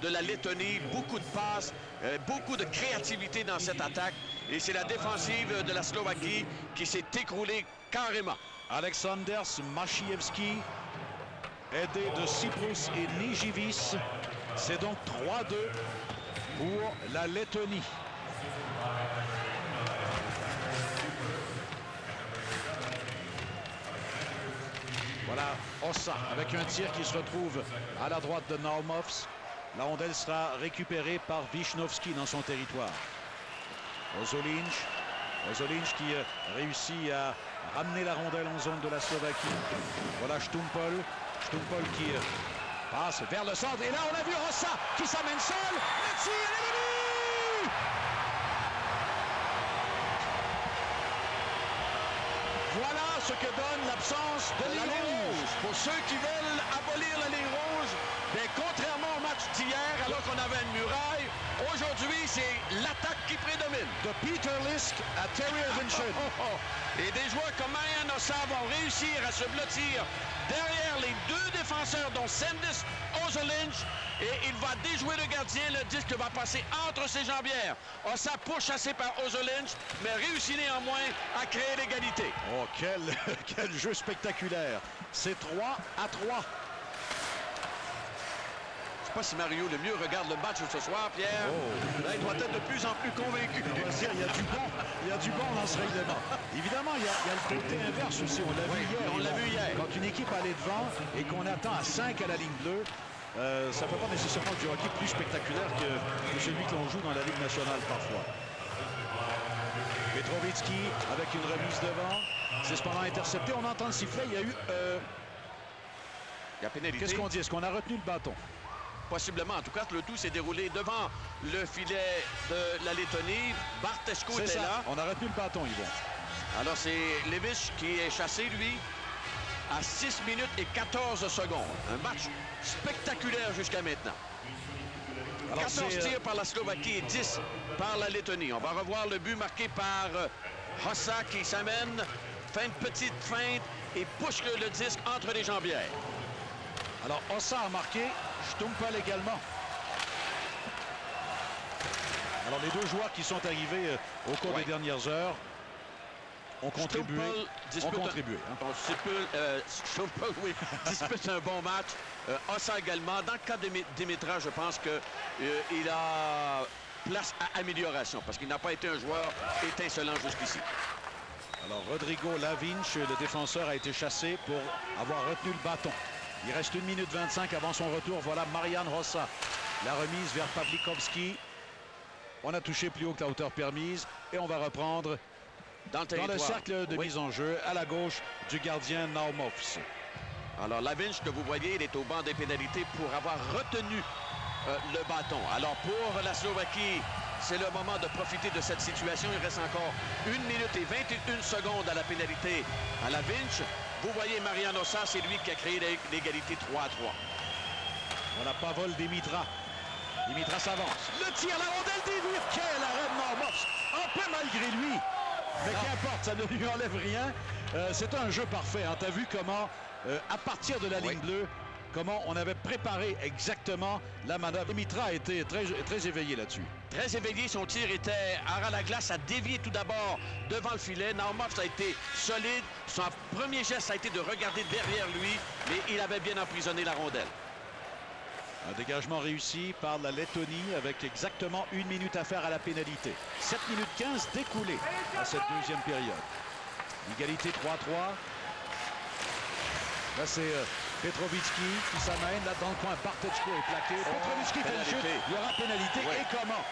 de la Lettonie. Beaucoup de passes, beaucoup de créativité dans cette attaque. Et c'est la défensive de la Slovaquie qui s'est écroulée carrément. Aleksandrs Maciejewski, aidé de Cyprus et Nijivis. C'est donc 3-2 pour la Lettonie. Voilà Hossa avec un tir qui se retrouve à la droite de Naumovs. La rondelle sera récupérée par Wisnowski dans son territoire. Ozolinj qui réussit à ramener la rondelle en zone de la Slovaquie. Voilà Stumpol qui passe vers le centre. Et là, on a vu Hossa qui s'amène seul. Le tir est venu! Voilà ce que donne l'absence de la ligne rouge. Pour ceux qui veulent abolir la ligne rouge, mais contrairement au match d'hier, alors qu'on avait une muraille, aujourd'hui, c'est l'attaque qui prédomine. De Peter Lisk à Terry Evenson. Et des joueurs comme Marian Hossa vont réussir à se blottir derrière les 2 défenseurs, dont Sandis Ozolinj. Et il va déjouer le gardien. Le disque va passer entre ses jambières. Hossa pourchassé par Ozolinj, mais réussit néanmoins à créer l'égalité. Oh, quel jeu spectaculaire. C'est 3-3. Je ne sais pas si Mario le mieux regarde le match ce soir, Pierre. Là, il doit être de plus en plus convaincu. Il y a du bon dans ce règlement. Évidemment, il y a le côté inverse aussi. On l'a vu hier. Quand une équipe allait devant et qu'on attend à 5 à la ligne bleue, ça ne fait pas nécessairement du hockey plus spectaculaire que celui que l'on joue dans la Ligue nationale parfois. Petrovitsky avec une remise devant. C'est cependant intercepté. On entend le sifflet. Il y a eu... il y a pénalité. Qu'est-ce qu'on dit? Est-ce qu'on a retenu le bâton? Possiblement. En tout cas, le tout s'est déroulé devant le filet de la Lettonie. Barteshko était là. On a retenu le bâton, Yvon. Alors, c'est Levish qui est chassé, lui, à 6 minutes et 14 secondes. Un match spectaculaire jusqu'à maintenant. Alors, 14 tirs par la Slovaquie et 10 par la Lettonie. On va revoir le but marqué par Hossa qui s'amène, fait une petite feinte et pousse le disque entre les jambières. Alors, Hossa a marqué, Stumpel également. Alors, les 2 joueurs qui sont arrivés au cours des dernières heures ont contribué. Stumpel, oui, dispute un bon match. Hossa également. Dans le cas de Dimitra, je pense qu'il a place à amélioration parce qu'il n'a pas été un joueur étincelant jusqu'ici. Alors, Rodrigo Lavinch, le défenseur, a été chassé pour avoir retenu le bâton. Il reste 1 minute 25 avant son retour. Voilà Marian Hossa. La remise vers Pavlikovski. On a touché plus haut que la hauteur permise. Et on va reprendre dans le cercle de mise en jeu à la gauche du gardien Naumovs. Alors Lavinch, que vous voyez, il est au banc des pénalités pour avoir retenu le bâton. Alors pour la Slovaquie, c'est le moment de profiter de cette situation. Il reste encore 1 minute et 21 secondes à la pénalité à Lavinch. Vous voyez Marian Hossa, c'est lui qui a créé l'égalité 3-3. Voilà Pavol Dimitra. Dimitra s'avance. Le tir, la rondelle dévie. Quel arrêt de Naumovs. Un peu malgré lui. Mais qu'importe, ça ne lui enlève rien. C'est un jeu parfait. Hein. Tu as vu comment, à partir de la ligne bleue, comment on avait préparé exactement la manœuvre. Dimitra a été très éveillé là-dessus. Très éveillé, son tir était à ras la glace, a dévié tout d'abord devant le filet. Naumovs a été solide. Son premier geste a été de regarder derrière lui, mais il avait bien emprisonné la rondelle. Un dégagement réussi par la Lettonie avec exactement 1 minute à faire à la pénalité. 7 minutes 15 découlées à cette deuxième période. Égalité 3-3. Là, c'est Petrovicki qui s'amène. Là, dans le coin, Bartechko est plaqué. Petrovicki fait une chute. Il y aura pénalité. Oui. Et comment?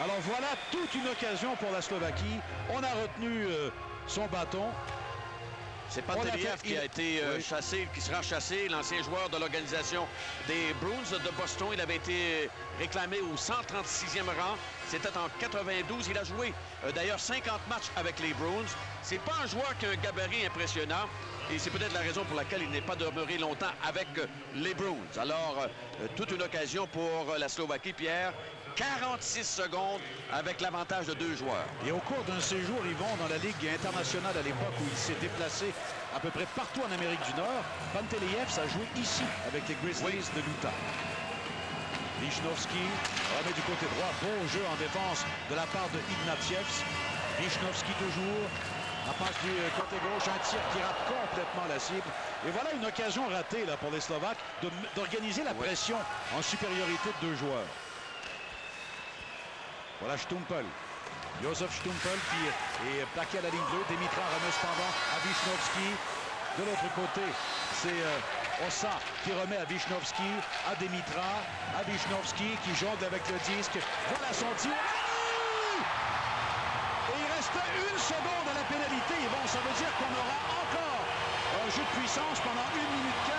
Alors voilà toute une occasion pour la Slovaquie. On a retenu son bâton. C'est Panteliev qui a été chassé, qui sera chassé, l'ancien joueur de l'organisation des Bruins de Boston. Il avait été réclamé au 136e rang. C'était en 92. Il a joué d'ailleurs 50 matchs avec les Bruins. C'est pas un joueur qui a un gabarit impressionnant. Et c'est peut-être la raison pour laquelle il n'est pas demeuré longtemps avec les Bruins. Alors, toute une occasion pour la Slovaquie, Pierre. 46 secondes avec l'avantage de 2 joueurs. Et au cours d'un séjour, Yvon, dans la Ligue internationale à l'époque où il s'est déplacé à peu près partout en Amérique du Nord, Panteliev a joué ici avec les Grizzlies de l'Utah. Wisnowski remet du côté droit. Beau jeu en défense de la part de Ignatievs. Wisnowski toujours. La passe du côté gauche, un tir qui rate complètement la cible. Et voilà une occasion ratée là, pour les Slovaques d'organiser la pression en supériorité de 2 joueurs. Voilà Stumpel. Josef Stumpel qui est plaqué à la ligne bleue. Demitra remet cependant à Wisnowski. De l'autre côté, c'est Ossa qui remet à Wisnowski, à Demitra, à Wisnowski qui jongle avec le disque. Voilà son tir. Et il reste 1 seconde à la pénalité. Et bon, ça veut dire qu'on aura encore un jeu de puissance pendant 1 minute 15.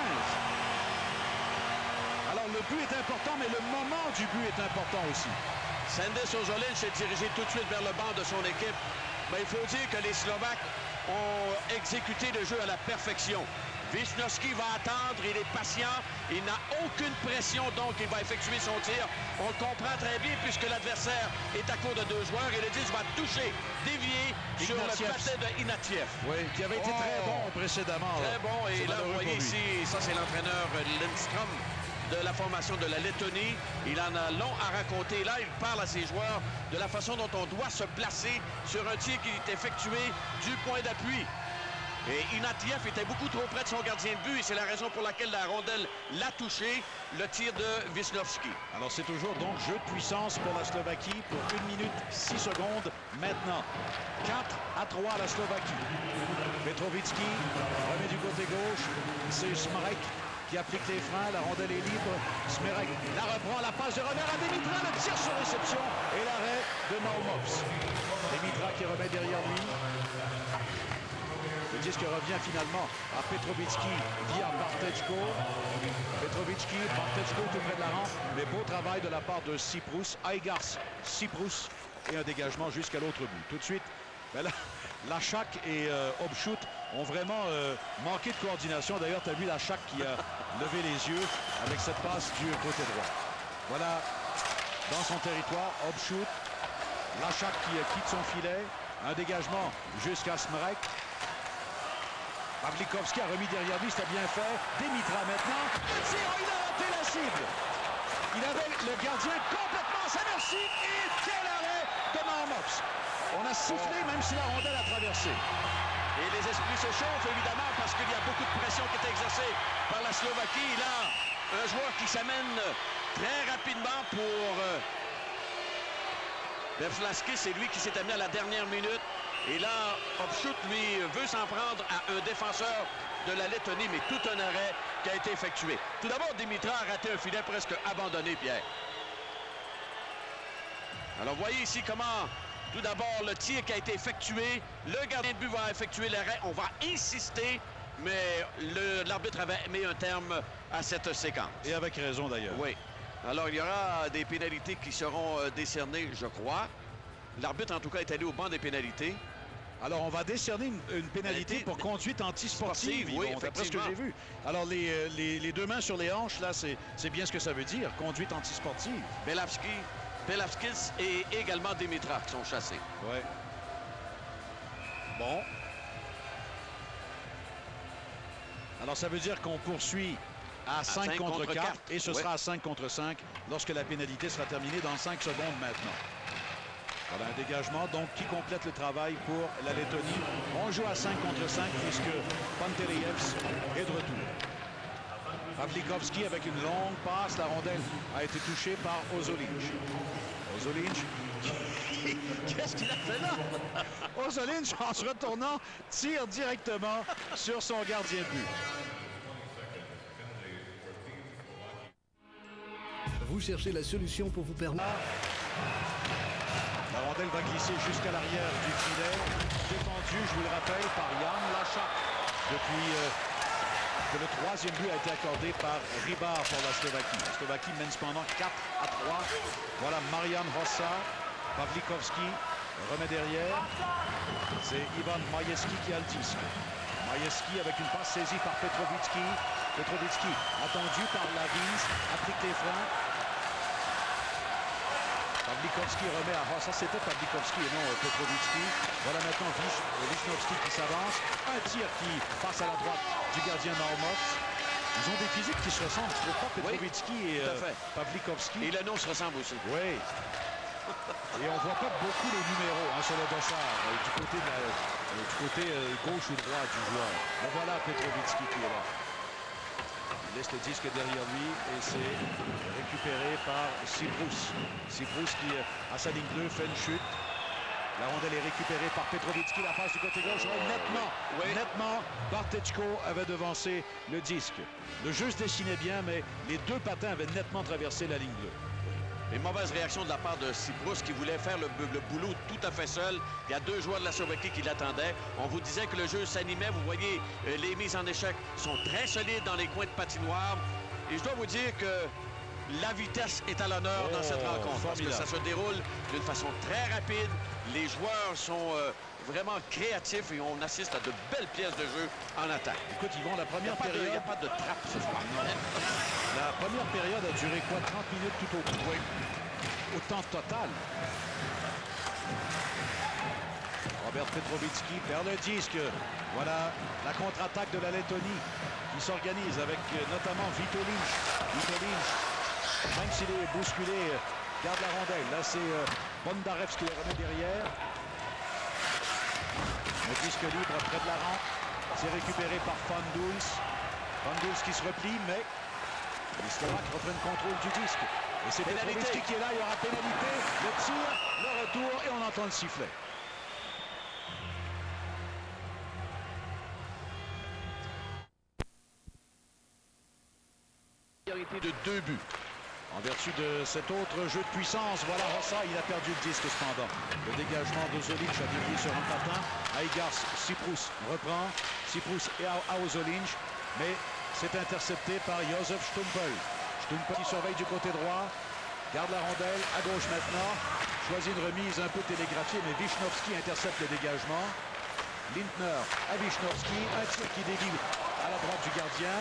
Alors le but est important, mais le moment du but est important aussi. Sandis Ozolin s'est dirigé tout de suite vers le banc de son équipe. Mais il faut dire que les Slovaques ont exécuté le jeu à la perfection. Wisnowski va attendre, il est patient, il n'a aucune pression, donc il va effectuer son tir. On le comprend très bien puisque l'adversaire est à court de 2 joueurs et le disque va toucher, dévier sur le patin de Ignatiev. Oui, qui avait été très bon précédemment. Très bon, et là, vous voyez ici, ça c'est l'entraîneur Lindstrom de la formation de la Lettonie. Il en a long à raconter. Là, il parle à ses joueurs de la façon dont on doit se placer sur un tir qui est effectué du point d'appui. Et Ignatiev était beaucoup trop près de son gardien de but et c'est la raison pour laquelle la rondelle l'a touché, le tir de Wisnowski. Alors c'est toujours donc jeu de puissance pour la Slovaquie pour 1 minute 6 secondes maintenant. 4-3 la Slovaquie. Petrovicki remet du côté gauche. C'est Smarek qui applique les freins. La rondelle est libre. Smarek la reprend. La passe de revers à Demitra. Le tir sur réception et l'arrêt de Naumovs. Demitra qui remet derrière lui. Le disque revient finalement à Petrovicki via Bartechko. Petrovicki, Bartechko tout près de la rampe. Mais beau travail de la part de Siprus. Aigars, Siprus et un dégagement jusqu'à l'autre bout. Tout de suite, ben là, Lachak et Obchut ont vraiment manqué de coordination. D'ailleurs, tu as vu Lachak qui a levé les yeux avec cette passe du côté droit. Voilà, dans son territoire, Obchut. Lachak qui quitte son filet. Un dégagement jusqu'à Smarek. Pavlikovski a remis derrière lui, c'était bien fait. Demitra maintenant. Le tir, il a raté la cible. Il avait le gardien complètement à sa merci. Et quel arrêt de Naumovs. On a sifflé même si la rondelle a traversé. Et les esprits se chauffent évidemment parce qu'il y a beaucoup de pression qui est exercée par la Slovaquie. Là, un joueur qui s'amène très rapidement pour Berflaski, c'est lui qui s'est amené à la dernière minute. Et là, Obchut, lui, veut s'en prendre à un défenseur de la Lettonie, mais tout un arrêt qui a été effectué. Tout d'abord, Demitra a raté un filet presque abandonné, Pierre. Alors, voyez ici comment, tout d'abord, le tir qui a été effectué. Le gardien de but va effectuer l'arrêt. On va insister, mais l'arbitre avait mis un terme à cette séquence. Et avec raison, d'ailleurs. Oui. Alors, il y aura des pénalités qui seront décernées, je crois. L'arbitre, en tout cas, est allé au banc des pénalités. Alors, on va décerner une pénalité pour conduite antisportive, oui, d'après ce que j'ai vu. Alors, les 2 mains sur les hanches, là, c'est bien ce que ça veut dire, conduite antisportive. Belavskis et également Demitra qui sont chassés. Oui. Bon. Alors, ça veut dire qu'on poursuit à 5 contre 4 et ce sera à 5 contre 5 lorsque la pénalité sera terminée dans 5 secondes maintenant. Voilà un dégagement donc qui complète le travail pour la Lettonie. On joue à 5 contre 5 puisque Panteliev est de retour. Pavlikovski avec une longue passe. La rondelle a été touchée par Ozolinj. Ozolinj, qu'est-ce qu'il a fait là? Ozolinj, en se retournant, tire directement sur son gardien de but. Vous cherchez la solution pour vous permettre... La rondelle va glisser jusqu'à l'arrière du filet. Défendu, je vous le rappelle, par Jan Lachak. Depuis que le troisième but a été accordé par Rybar pour la Slovaquie. La Slovaquie mène cependant 4-3. Voilà Marian Hossa. Pavlikovski remet derrière. C'est Ivan Majewski qui a le disque. Majewski avec une passe saisie par Petrovitsky. Petrovitsky attendu par Lavins. Applique les freins. Pavlikovski remet à Hossa. C'était Pavlikovski et non Petrovitsky. Voilà maintenant Wisnowski qui s'avance. Un tir qui passe à la droite du gardien Naumov. Ils ont des physiques qui se ressemblent. Je trouve pas Petrovitsky et Pavlikovski. Et le nom se ressemble aussi. Oui. Et on voit pas beaucoup les numéros sur le dossard du côté gauche ou droit du joueur. Et voilà Petrovitsky qui est là. Il laisse le disque derrière lui et c'est récupéré par Siprus. Siprus qui, à sa ligne bleue, fait une chute. La rondelle est récupérée par Petrovitsky, la passe du côté gauche. Nettement, Bartechko avait devancé le disque. Le jeu se dessinait bien, mais les deux patins avaient nettement traversé la ligne bleue. Une mauvaise réaction de la part de Siprus qui voulait faire le boulot tout à fait seul. Il y a deux joueurs de la Slovaquie qui l'attendaient. On vous disait que le jeu s'animait. Vous voyez, les mises en échec sont très solides dans les coins de patinoire. Et je dois vous dire que la vitesse est à l'honneur dans cette rencontre. Parce que ça se déroule d'une façon très rapide. Les joueurs sont vraiment créatifs et on assiste à de belles pièces de jeu en attaque. Écoute, Yvon, la première période... Il n'y a pas de trappe ce soir. La première période a duré quoi? 30 minutes tout au coup. Au temps total. Robert Petrovitsky perd le disque. Voilà la contre-attaque de la Lettonie qui s'organise avec notamment Vitolinj. Vitolinj, même s'il est bousculé, garde la rondelle. Là, c'est Bondarev qui le remet derrière. Le disque libre près de la rampe. C'est récupéré par Fanduls. Fanduls qui se replie, mais les Slovaques reprennent contrôle du disque. Et c'est Petrovitsky qui est là, il y aura pénalité, le tir, le retour et on entend le sifflet. De 2 buts. En vertu de cet autre jeu de puissance, voilà Hossa, il a perdu le disque cependant. Le dégagement d'Ozolinj a dévié sur un patin. Aigars, Siprus reprend. Siprus et à Ozolinj, mais c'est intercepté par Josef Stumpel. Stumpel qui surveille du côté droit. Garde la rondelle, à gauche maintenant. Choisit une remise un peu télégraphiée, mais Wisnowski intercepte le dégagement. Lindner à Wisnowski, un tir qui dévie à la droite du gardien.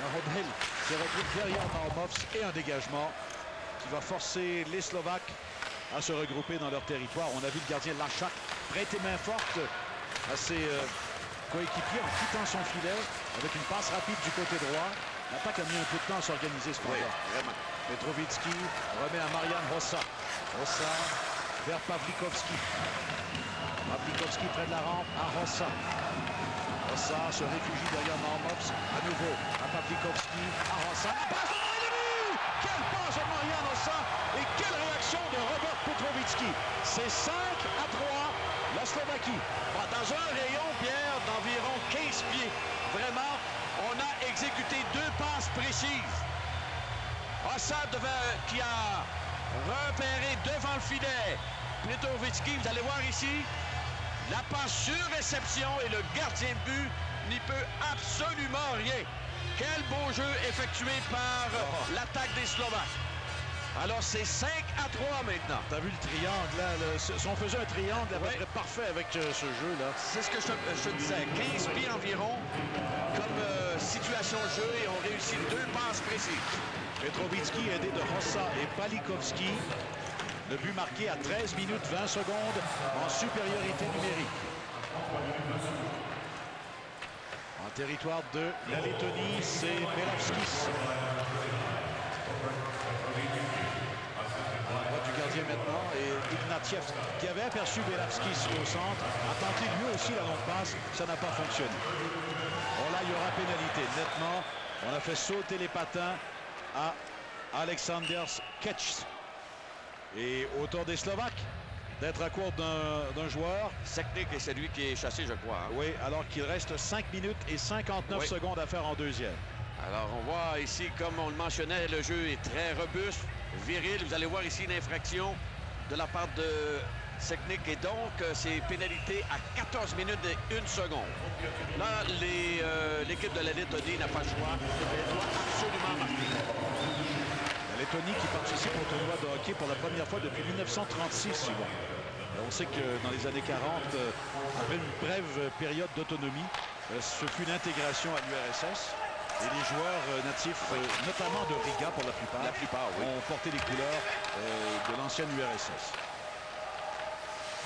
La rondelle se retrouve derrière Naumovs et un dégagement qui va forcer les Slovaques à se regrouper dans leur territoire. On a vu le gardien Lachak prêter main forte à ses coéquipiers en quittant son filet avec une passe rapide du côté droit. L'attaque a mis un peu de temps à s'organiser cependant. Oui, vraiment. Petrovitsky remet à Marian Hossa. Hossa vers Pavlikovski. Pavlikovski près de la rampe à Hossa. Hossa se réfugie derrière Naumovs. À nouveau à Pavlikovski, à Hossa. Passe devant le but! Quelle passe de Marian Hossa! Et quelle réaction de Robert Petrovitsky! C'est 5-3, la Slovaquie. Dans un rayon, Pierre, d'environ 15 pieds. Vraiment, on a exécuté 2 passes précises. Hossa qui a repéré devant le filet Petrovitsky. Vous allez voir ici. La passe sur réception et le gardien de but n'y peut absolument rien. Quel beau jeu effectué par l'attaque des Slovaques. Alors c'est 5-3 maintenant. T'as vu le triangle là? Si on faisait un triangle à peu près parfait avec ce jeu-là. C'est ce que je te disais. 15 pieds environ comme situation de jeu et on réussit 2 passes précises. Petrovitsky aidé de Hossa et Pavlikovski. Le but marqué à 13 minutes 20 secondes en supériorité numérique. En territoire de la Lettonie, c'est Belavskis. À la droite du gardien maintenant, et Ignatiev, qui avait aperçu Belavskis au centre, a tenté lui aussi la longue passe, ça n'a pas fonctionné. Bon là, il y aura pénalité nettement On a fait sauter les patins à Alexander Ketch. Et au tour des Slovaques d'être à court d'un joueur. Seknik est celui qui est chassé, je crois. Hein? Oui, alors qu'il reste 5 minutes et 59 secondes à faire en deuxième. Alors, on voit ici, comme on le mentionnait, le jeu est très robuste, viril. Vous allez voir ici une infraction de la part de Seknik. Et donc, c'est pénalité à 14 minutes et 1 seconde. Là, l'équipe de la Lettonie n'a pas le choix. Elle doit absolument marquer. La Lettonie qui participe au tournoi de hockey pour la première fois depuis 1936, souvent. On sait que dans les années 40, après une brève période d'autonomie, ce fut l'intégration à l'URSS. Et les joueurs natifs, notamment de Riga pour la plupart, ont porté les couleurs de l'ancienne URSS.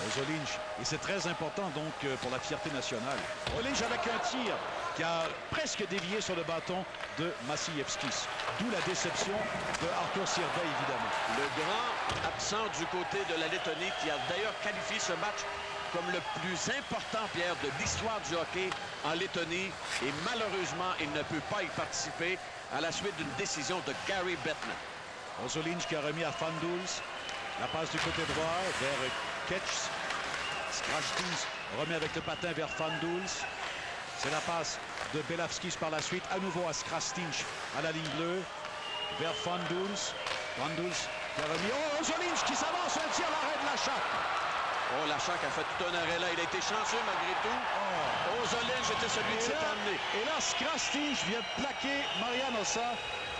Ozolinsh, et c'est très important donc pour la fierté nationale. Ozolinsh avec un tir qui a presque dévié sur le bâton de Maciejewskis. D'où la déception de Artur Sirvej, évidemment. Le grand absent du côté de la Lettonie qui a d'ailleurs qualifié ce match comme le plus important, Pierre, de l'histoire du hockey en Lettonie. Et malheureusement, il ne peut pas y participer à la suite d'une décision de Gary Bettman. Ozolinsh qui a remis à Fanduls. La passe du côté droit vers Ketch. Skrastins remet avec le patin vers Fanduls. C'est la passe de Belavskis par la suite. À nouveau à Skrastins à la ligne bleue. Vers Fanduls. Fanduls qui a remis. Oh, Ozolinsh qui s'avance. Un tir à l'arrêt de la chaque. Oh, la chaque a fait tout un arrêt là. Il a été chanceux malgré tout. Ozolinsh était celui qui s'est amené. Et là, Skrastins vient plaquer Marian Hossa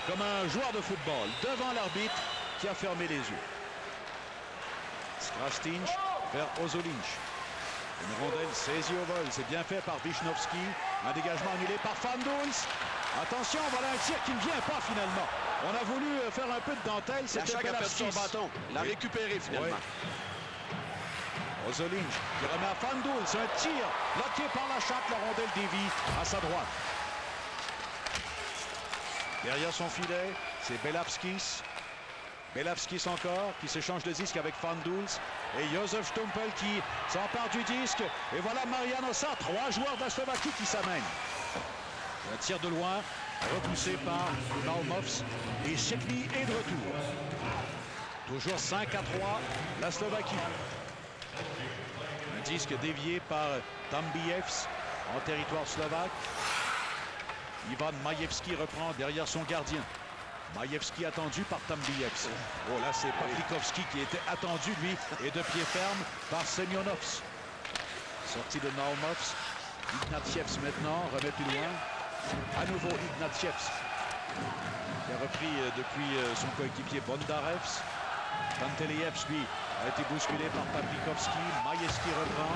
comme un joueur de football devant l'arbitre qui a fermé les yeux. Skrastins vers Ozolinsh. Une rondelle saisie au vol. C'est bien fait par Wisnowski. Un dégagement annulé par Fanduls. Attention, voilà un tir qui ne vient pas finalement. On a voulu faire un peu de dentelle. La chaque a perdu son bâton. L'a récupéré finalement. Ozolinsh qui remet à Fanduls. C'est un tir bloqué par la chatte. La rondelle dévie à sa droite. Derrière son filet, c'est Belavskis. Belavskis encore, qui s'échange le disque avec Fanduls. Et Josef Stumpel qui s'empare du disque. Et voilà Marian Hossa, 3 joueurs de la Slovaquie qui s'amènent. Un tir de loin, repoussé par Naumovs. Et Sekni est de retour. Toujours 5-3, la Slovaquie. Un disque dévié par Tambievs en territoire slovaque. Ivan Majewski reprend derrière son gardien. Majewski attendu par Tambievs. Oh là, c'est Pavlikovski qui était attendu, lui, et de pied ferme par Semyonovs. Sortie de Naumovs. Ignatievs maintenant, remet plus loin. À nouveau Ignatievs, qui a repris depuis son coéquipier Bondarevs. Pantelievs, lui, a été bousculé par Pavlikovski. Majewski reprend.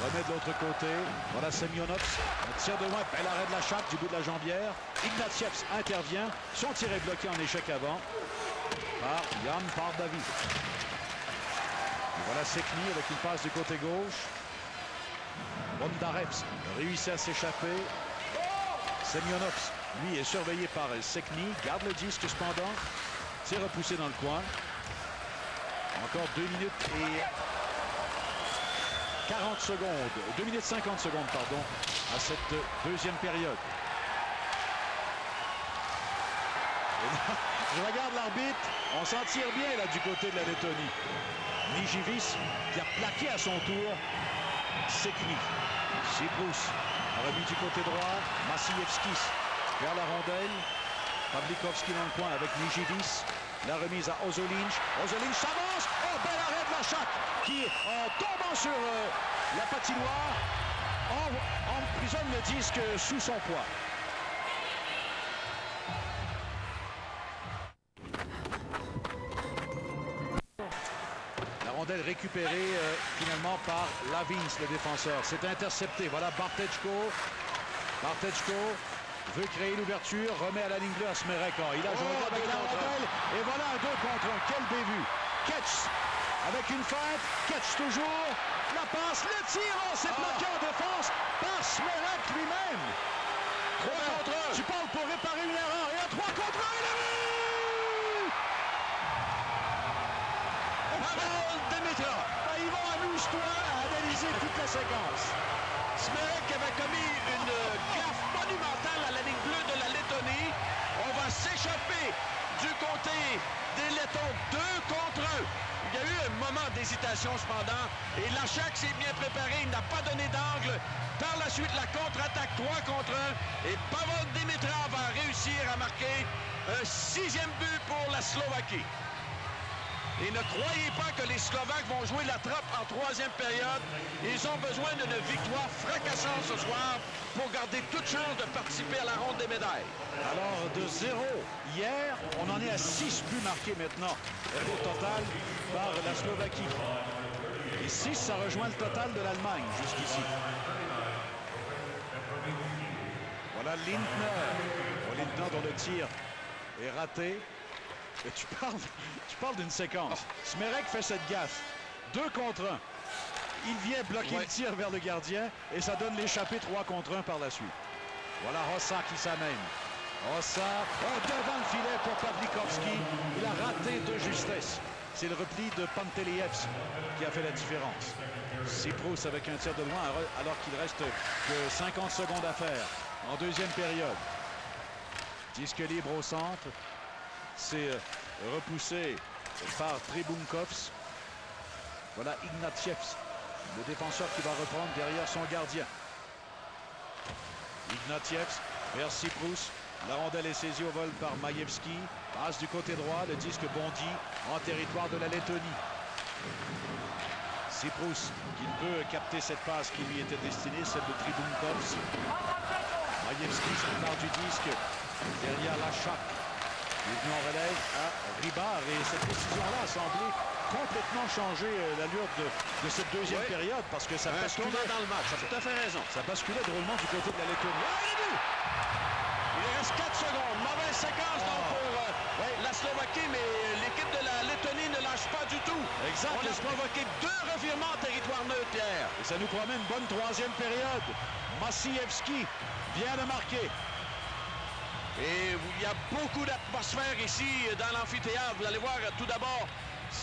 Remet de l'autre côté. Voilà Semyonovs. Un tir de loin. Bel arrêt de la chape du bout de la jambière. Ignatievs intervient. Son tir est bloqué en échec avant par Jan Pardavi. Voilà Sekni avec une passe du côté gauche. Bondarevs réussit à s'échapper. Semyonovs, lui, est surveillé par Sekni. Garde le disque cependant. Tir repoussé dans le coin. Encore 2 minutes et 40 secondes, 2 minutes 50 secondes, pardon, à cette deuxième période. Et là, je regarde l'arbitre, on s'en tire bien là du côté de la Lettonie. Nijivis qui a plaqué à son tour Sekni. Siprus a remis du côté droit, Maciejewskis vers la rondelle. Pavlikovski dans le coin avec Nijivis. La remise à Ozolinsh. Ozolinsh s'avance. Oh, bel arrêt de la chatte qui, en tombant sur la patinoire, emprisonne le disque sous son poids. La rondelle récupérée finalement par Lavins, le défenseur. C'est intercepté. Voilà Bartechko. Bartechko veut créer l'ouverture, remet à la ligne bleue à Smerekon. Il a joué avec la rondelle. Et voilà un 2 contre 1. Quel bévue. Ketch avec une feinte. Ketch toujours. La passe, le tir. Oh, c'est bloqué en défense par Smerek lui-même. 3 contre 1. Tu parles pour réparer une erreur. Et un 3 contre 1. Et le but! Pavel Demitra. Ils vont amuse-toi à analyser toute la séquence. Smerek avait commis une gaffe monumentale à la ligne bleue de la Lettonie. On va s'échapper du côté des Lettons, 2 contre 1. Il y a eu un moment d'hésitation cependant. Et Lachak s'est bien préparé. Il n'a pas donné d'angle. Par la suite, la contre-attaque 3 contre 1. Et Pavol Dimitrov va réussir à marquer un 6e but pour la Slovaquie. Et ne croyez pas que les Slovaques vont jouer la trappe en 3e période. Ils ont besoin d'une victoire fracassante ce soir pour garder toute chance de participer à la ronde des médailles. Alors, de 0 hier, on en est à 6 buts marqués maintenant au total par la Slovaquie. Et 6, ça rejoint le total de l'Allemagne jusqu'ici. Voilà Lindner. Lindner dont le tir est raté. Et tu parles d'une séquence. Smerek fait cette gaffe. 2 contre 1. Il vient bloquer le tir vers le gardien et ça donne l'échappée 3 contre 1 par la suite. Voilà Hossa qui s'amène. Hossa devant le filet pour Pavlikovski. Il a raté de justesse. C'est le repli de Pantelievs qui a fait la différence. Siprus avec un tir de loin alors qu'il reste que 50 secondes à faire en 2e période. Disque libre au centre. C'est repoussé par Tribunkovs. Voilà Ignatievs, le défenseur qui va reprendre derrière son gardien. Ignatievs vers Siprus. La rondelle est saisie au vol par Majewski. Passe du côté droit, le disque bondit en territoire de la Lettonie. Siprus qui ne peut capter cette passe qui lui était destinée, celle de Tribunkovs. Majewski s'empare du disque derrière Lachak. Il est venu en relève à Ribard et cette décision-là a semblé complètement changer l'allure de cette 2e période parce que ça basculait dans le match. Ça a tout à fait raison. Ça basculait drôlement du côté de la Lettonie. Il reste 4 secondes. Mauvaise séquence donc pour la Slovaquie, mais l'équipe de la Lettonie ne lâche pas du tout. Exact. On a provoqué 2 revirements en territoire neutre, Pierre. Et ça nous promet une bonne 3e période. Maciejewski vient de marquer. Et il y a beaucoup d'atmosphère ici dans l'amphithéâtre. Vous allez voir, tout d'abord,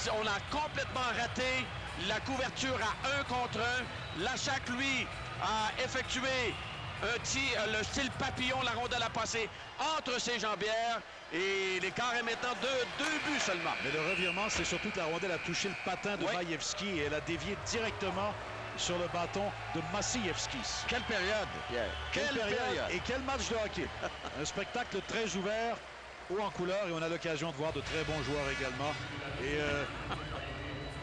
on a complètement raté la couverture à 1 contre 1. Lachak, lui, a effectué un tir, le style papillon. La rondelle a passé entre ses jambières. Et l'écart est maintenant de 2 buts seulement. Mais le revirement, c'est surtout que la rondelle a touché le patin de Majewski et elle a dévié directement sur le bâton de Maciejewski. Quelle période, Pierre. Quelle période et quel match de hockey. Un spectacle très ouvert, haut en couleur et on a l'occasion de voir de très bons joueurs également. Et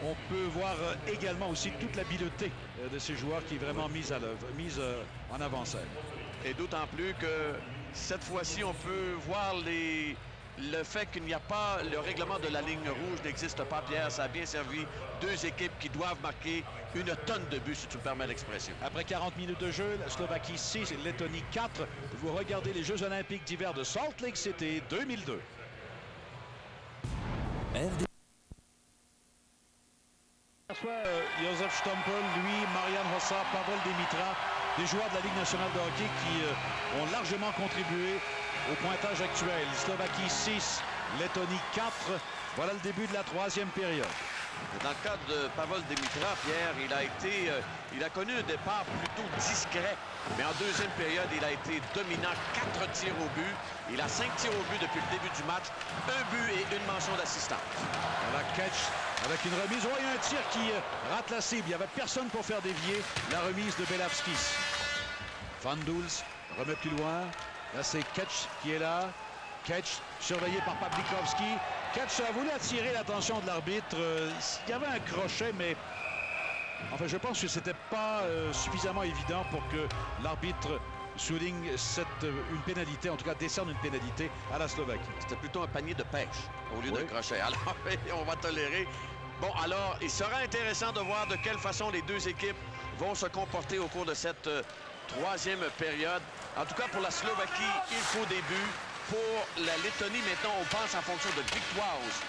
on peut voir également aussi toute l'habileté de ces joueurs qui est vraiment mise à l'œuvre, mise en avant-scène. Et d'autant plus que cette fois-ci, on peut voir le fait qu'il n'y a pas le règlement de la ligne rouge n'existe pas, Pierre. Ça a bien servi 2 équipes qui doivent marquer une tonne de buts, si tu me permets l'expression. Après 40 minutes de jeu, la Slovaquie 6 et Lettonie 4. Vous regardez les Jeux olympiques d'hiver de Salt Lake City 2002. Josef Stompel, lui, Marian Hossa, Pavol Dimitrov, des joueurs de la Ligue nationale de hockey qui ont largement contribué au pointage actuel. Slovaquie 6, Lettonie 4. Voilà le début de la 3e période. Dans le cas de Pavol Dimitrov, Pierre, il a connu un départ plutôt discret. Mais en 2e période, il a été dominant. 4 tirs au but. Il a 5 tirs au but depuis le début du match. 1 but et 1 mention d'assistance. Voilà catch avec une remise. Oh, il y a un tir qui rate la cible. Il n'y avait personne pour faire dévier la remise de Belavskis. Van Duls remet plus loin. Là, c'est Ketch qui est là. Ketch surveillé par Pavlikovski. Ketch a voulu attirer l'attention de l'arbitre. Il y avait un crochet, mais enfin, je pense que c'était pas suffisamment évident pour que l'arbitre souligne une pénalité, en tout cas décerne une pénalité à la Slovaquie. C'était plutôt un panier de pêche au lieu d'un crochet. Alors, on va tolérer. Bon, alors, il sera intéressant de voir de quelle façon les 2 équipes vont se comporter au cours de cette 3e période. En tout cas, pour la Slovaquie, il faut des buts. Pour la Lettonie, maintenant, on pense en fonction de victoires aussi.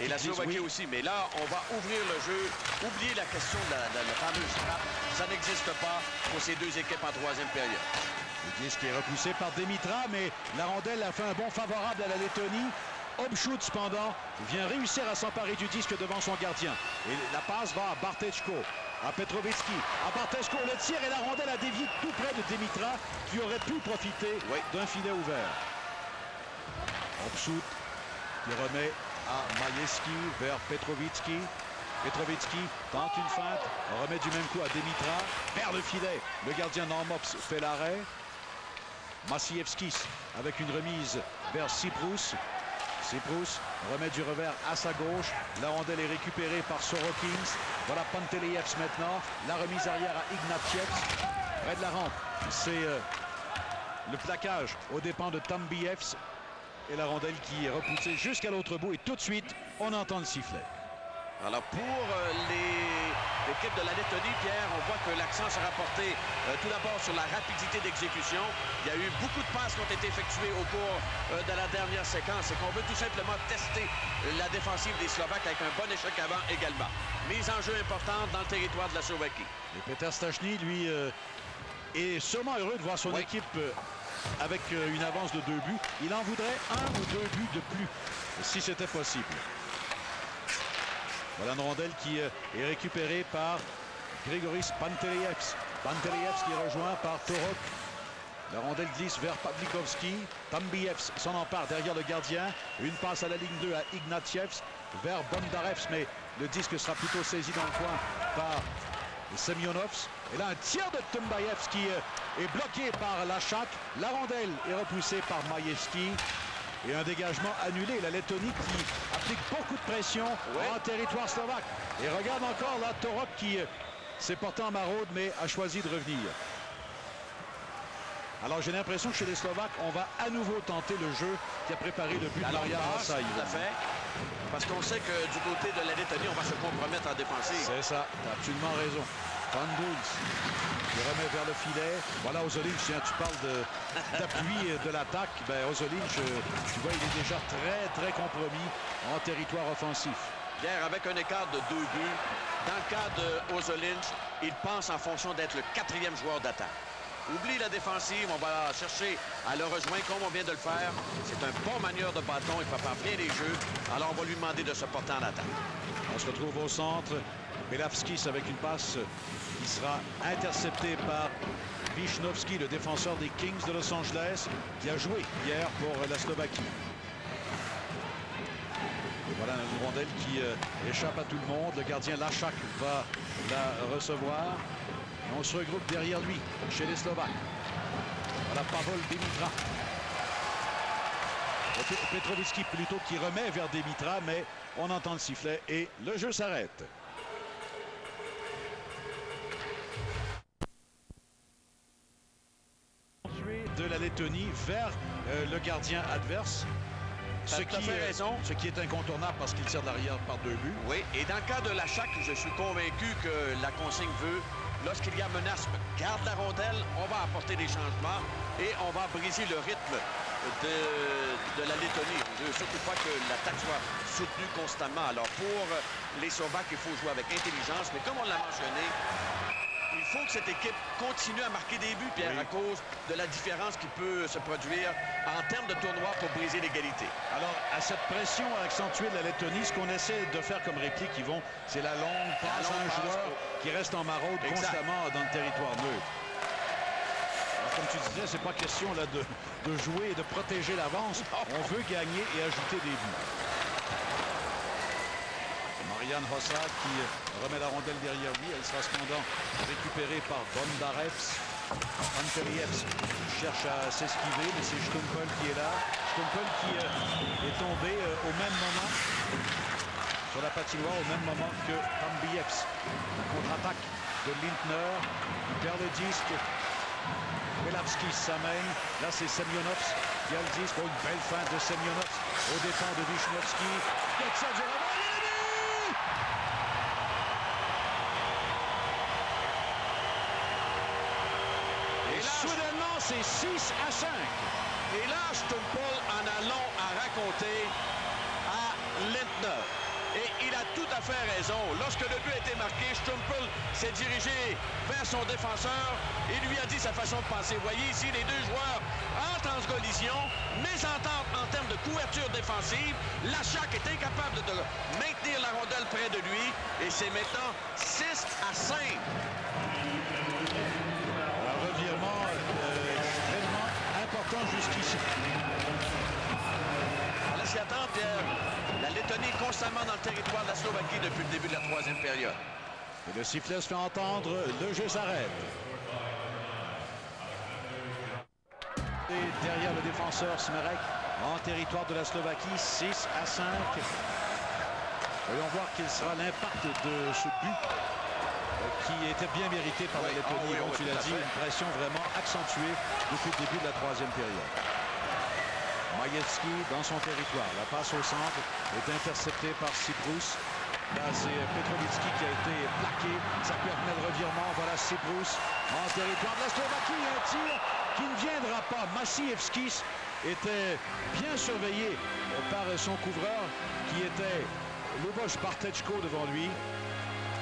Et la Slovaquie aussi. Mais là, on va ouvrir le jeu. Oubliez la question de la fameuse frappe. Ça n'existe pas pour ces 2 équipes en 3e période. Le disque est repoussé par Dimitrov, mais la rondelle a fait un bond favorable à la Lettonie. Obchut, cependant, vient réussir à s'emparer du disque devant son gardien. Et la passe va à Bartechko, à Petrovitsky, à Bartechko. Le tir et la rondelle a dévié tout près de Demitra, qui aurait pu profiter d'un filet ouvert. Obchut qui remet à Majewski vers Petrovitsky. Petrovitsky tente une feinte, remet du même coup à Demitra, vers le filet. Le gardien Normops fait l'arrêt. Maciejewskis avec une remise vers Siprus. Siprus remet du revers à sa gauche. La rondelle est récupérée par Sorokins. Voilà Pantelievs maintenant. La remise arrière à Ignatievs. Près de la rampe, c'est le plaquage aux dépens de Tambievs. Et la rondelle qui est repoussée jusqu'à l'autre bout. Et tout de suite, on entend le sifflet. Alors pour l'équipe de la Lettonie, Pierre, on voit que l'accent sera porté tout d'abord sur la rapidité d'exécution. Il y a eu beaucoup de passes qui ont été effectuées au cours de la dernière séquence et qu'on veut tout simplement tester la défensive des Slovaques avec un bon échec avant également. Mise en jeu importante dans le territoire de la Slovaquie. Et Peter Stachny, lui, est sûrement heureux de voir son équipe avec une avance de 2 buts. Il en voudrait 1 ou 2 buts de plus, si c'était possible. Voilà une rondelle qui est récupérée par Grigoris Pantelievs. Pantelievs qui est rejoint par Torok. La rondelle glisse vers Pavlikovski. Tambievs s'en empare derrière le gardien. Une passe à la ligne 2 à Ignatievs vers Bondarevs, mais le disque sera plutôt saisi dans le coin par Semyonovs. Et là, un tir de Tumbayev qui est bloqué par Lachak. La rondelle est repoussée par Majewski. Et un dégagement annulé. La Lettonie qui applique beaucoup de pression en territoire slovaque. Et regarde encore là Torok qui s'est porté en maraude mais a choisi de revenir. Alors j'ai l'impression que chez les Slovaques, on va à nouveau tenter le jeu qui a préparé le but de Marian Hossa. Tout à fait. Parce qu'on sait que du côté de la Lettonie, on va se compromettre en défensive. C'est ça, tu as absolument raison. Van Duls qui remet vers le filet. Voilà Ozolic, tu parles d'appui de l'attaque. Ben, Ozolic, tu vois, il est déjà très compromis en territoire offensif. Pierre, avec un écart de 2 buts, dans le cas de Ozolic, il pense en fonction d'être le 4e joueur d'attaque. Oublie la défensive, on va chercher à le rejoindre comme on vient de le faire. C'est un bon manieur de bâton, il prépare bien les jeux. Alors on va lui demander de se porter en attaque. On se retrouve au centre. Belavskis avec une passe qui sera interceptée par Wisnowski, le défenseur des Kings de Los Angeles, qui a joué hier pour la Slovaquie. Et voilà une rondelle qui échappe à tout le monde. Le gardien Lachak va la recevoir. Et on se regroupe derrière lui, chez les Slovaques. Voilà Pavol Demitra. Petrovitsky plutôt qui remet vers Demitra, mais on entend le sifflet et le jeu s'arrête. De la Lettonie vers le gardien adverse. Ce qui est incontournable parce qu'il tire de l'arrière par 2 buts. Oui, et dans le cas de Lachak, je suis convaincu que la consigne veut, lorsqu'il y a menace, garde la rondelle, on va apporter des changements et on va briser le rythme de la Lettonie. Je ne veux surtout pas que l'attaque soit soutenue constamment. Alors pour les Slovaques, il faut jouer avec intelligence, mais comme on l'a mentionné, il faut que cette équipe continue à marquer des buts, Pierre, à cause de la différence qui peut se produire en termes de tournoi pour briser l'égalité. Alors, à cette pression accentuée de la Lettonie, ce qu'on essaie de faire comme réplique, Yvon, c'est la longue passe à un joueur qui reste en maraude constamment dans le territoire neutre. Alors, comme tu disais, c'est pas question là, de jouer et de protéger l'avance. On veut gagner et ajouter des buts. Marian Hossa qui remet la rondelle derrière lui. Elle sera cependant récupérée par Bondarevs. Pantelievs cherche à s'esquiver, mais c'est Stumpel qui est là. Stumpel qui est tombé au même moment sur la patinoire, au même moment que Tambievs. Contre-attaque de Lindner. Il perd le disque. Belavskis s'amène. Là, c'est Semyonovs qui a le disque. Oh, une belle feinte de Semyonovs au dépens de Wisnowski. Et soudainement, c'est 6-5. Et là, Stumpel en a long à raconter à Lindner. Et il a tout à fait raison. Lorsque le but a été marqué, Strumpel s'est dirigé vers son défenseur et lui a dit sa façon de penser. Voyez ici, les deux joueurs entrent en collision, mésentente en termes de couverture défensive. Lachak est incapable de maintenir la rondelle près de lui et c'est maintenant 6-5. Un revirement extrêmement important jusqu'ici. On laisse y attendre, Pierre. La Lettonie est constamment dans le territoire de la Slovaquie depuis le début de la troisième période. Et le sifflet se fait entendre, le jeu s'arrête. Et derrière le défenseur Smerek, en territoire de la Slovaquie, 6-5. Voyons voir quel sera l'impact de ce but qui était bien mérité par la Lettonie. Tu l'as dit, une pression vraiment accentuée depuis le début de la troisième période. Majewski dans son territoire. La passe au centre est interceptée par Sibrus. Là, c'est Petrovitsky qui a été plaqué. Ça permet le revirement. Voilà Sibrus en territoire de la Slovaquie. Un tir qui ne viendra pas. Maciejewski était bien surveillé par son couvreur qui était Luboš Bartečko devant lui.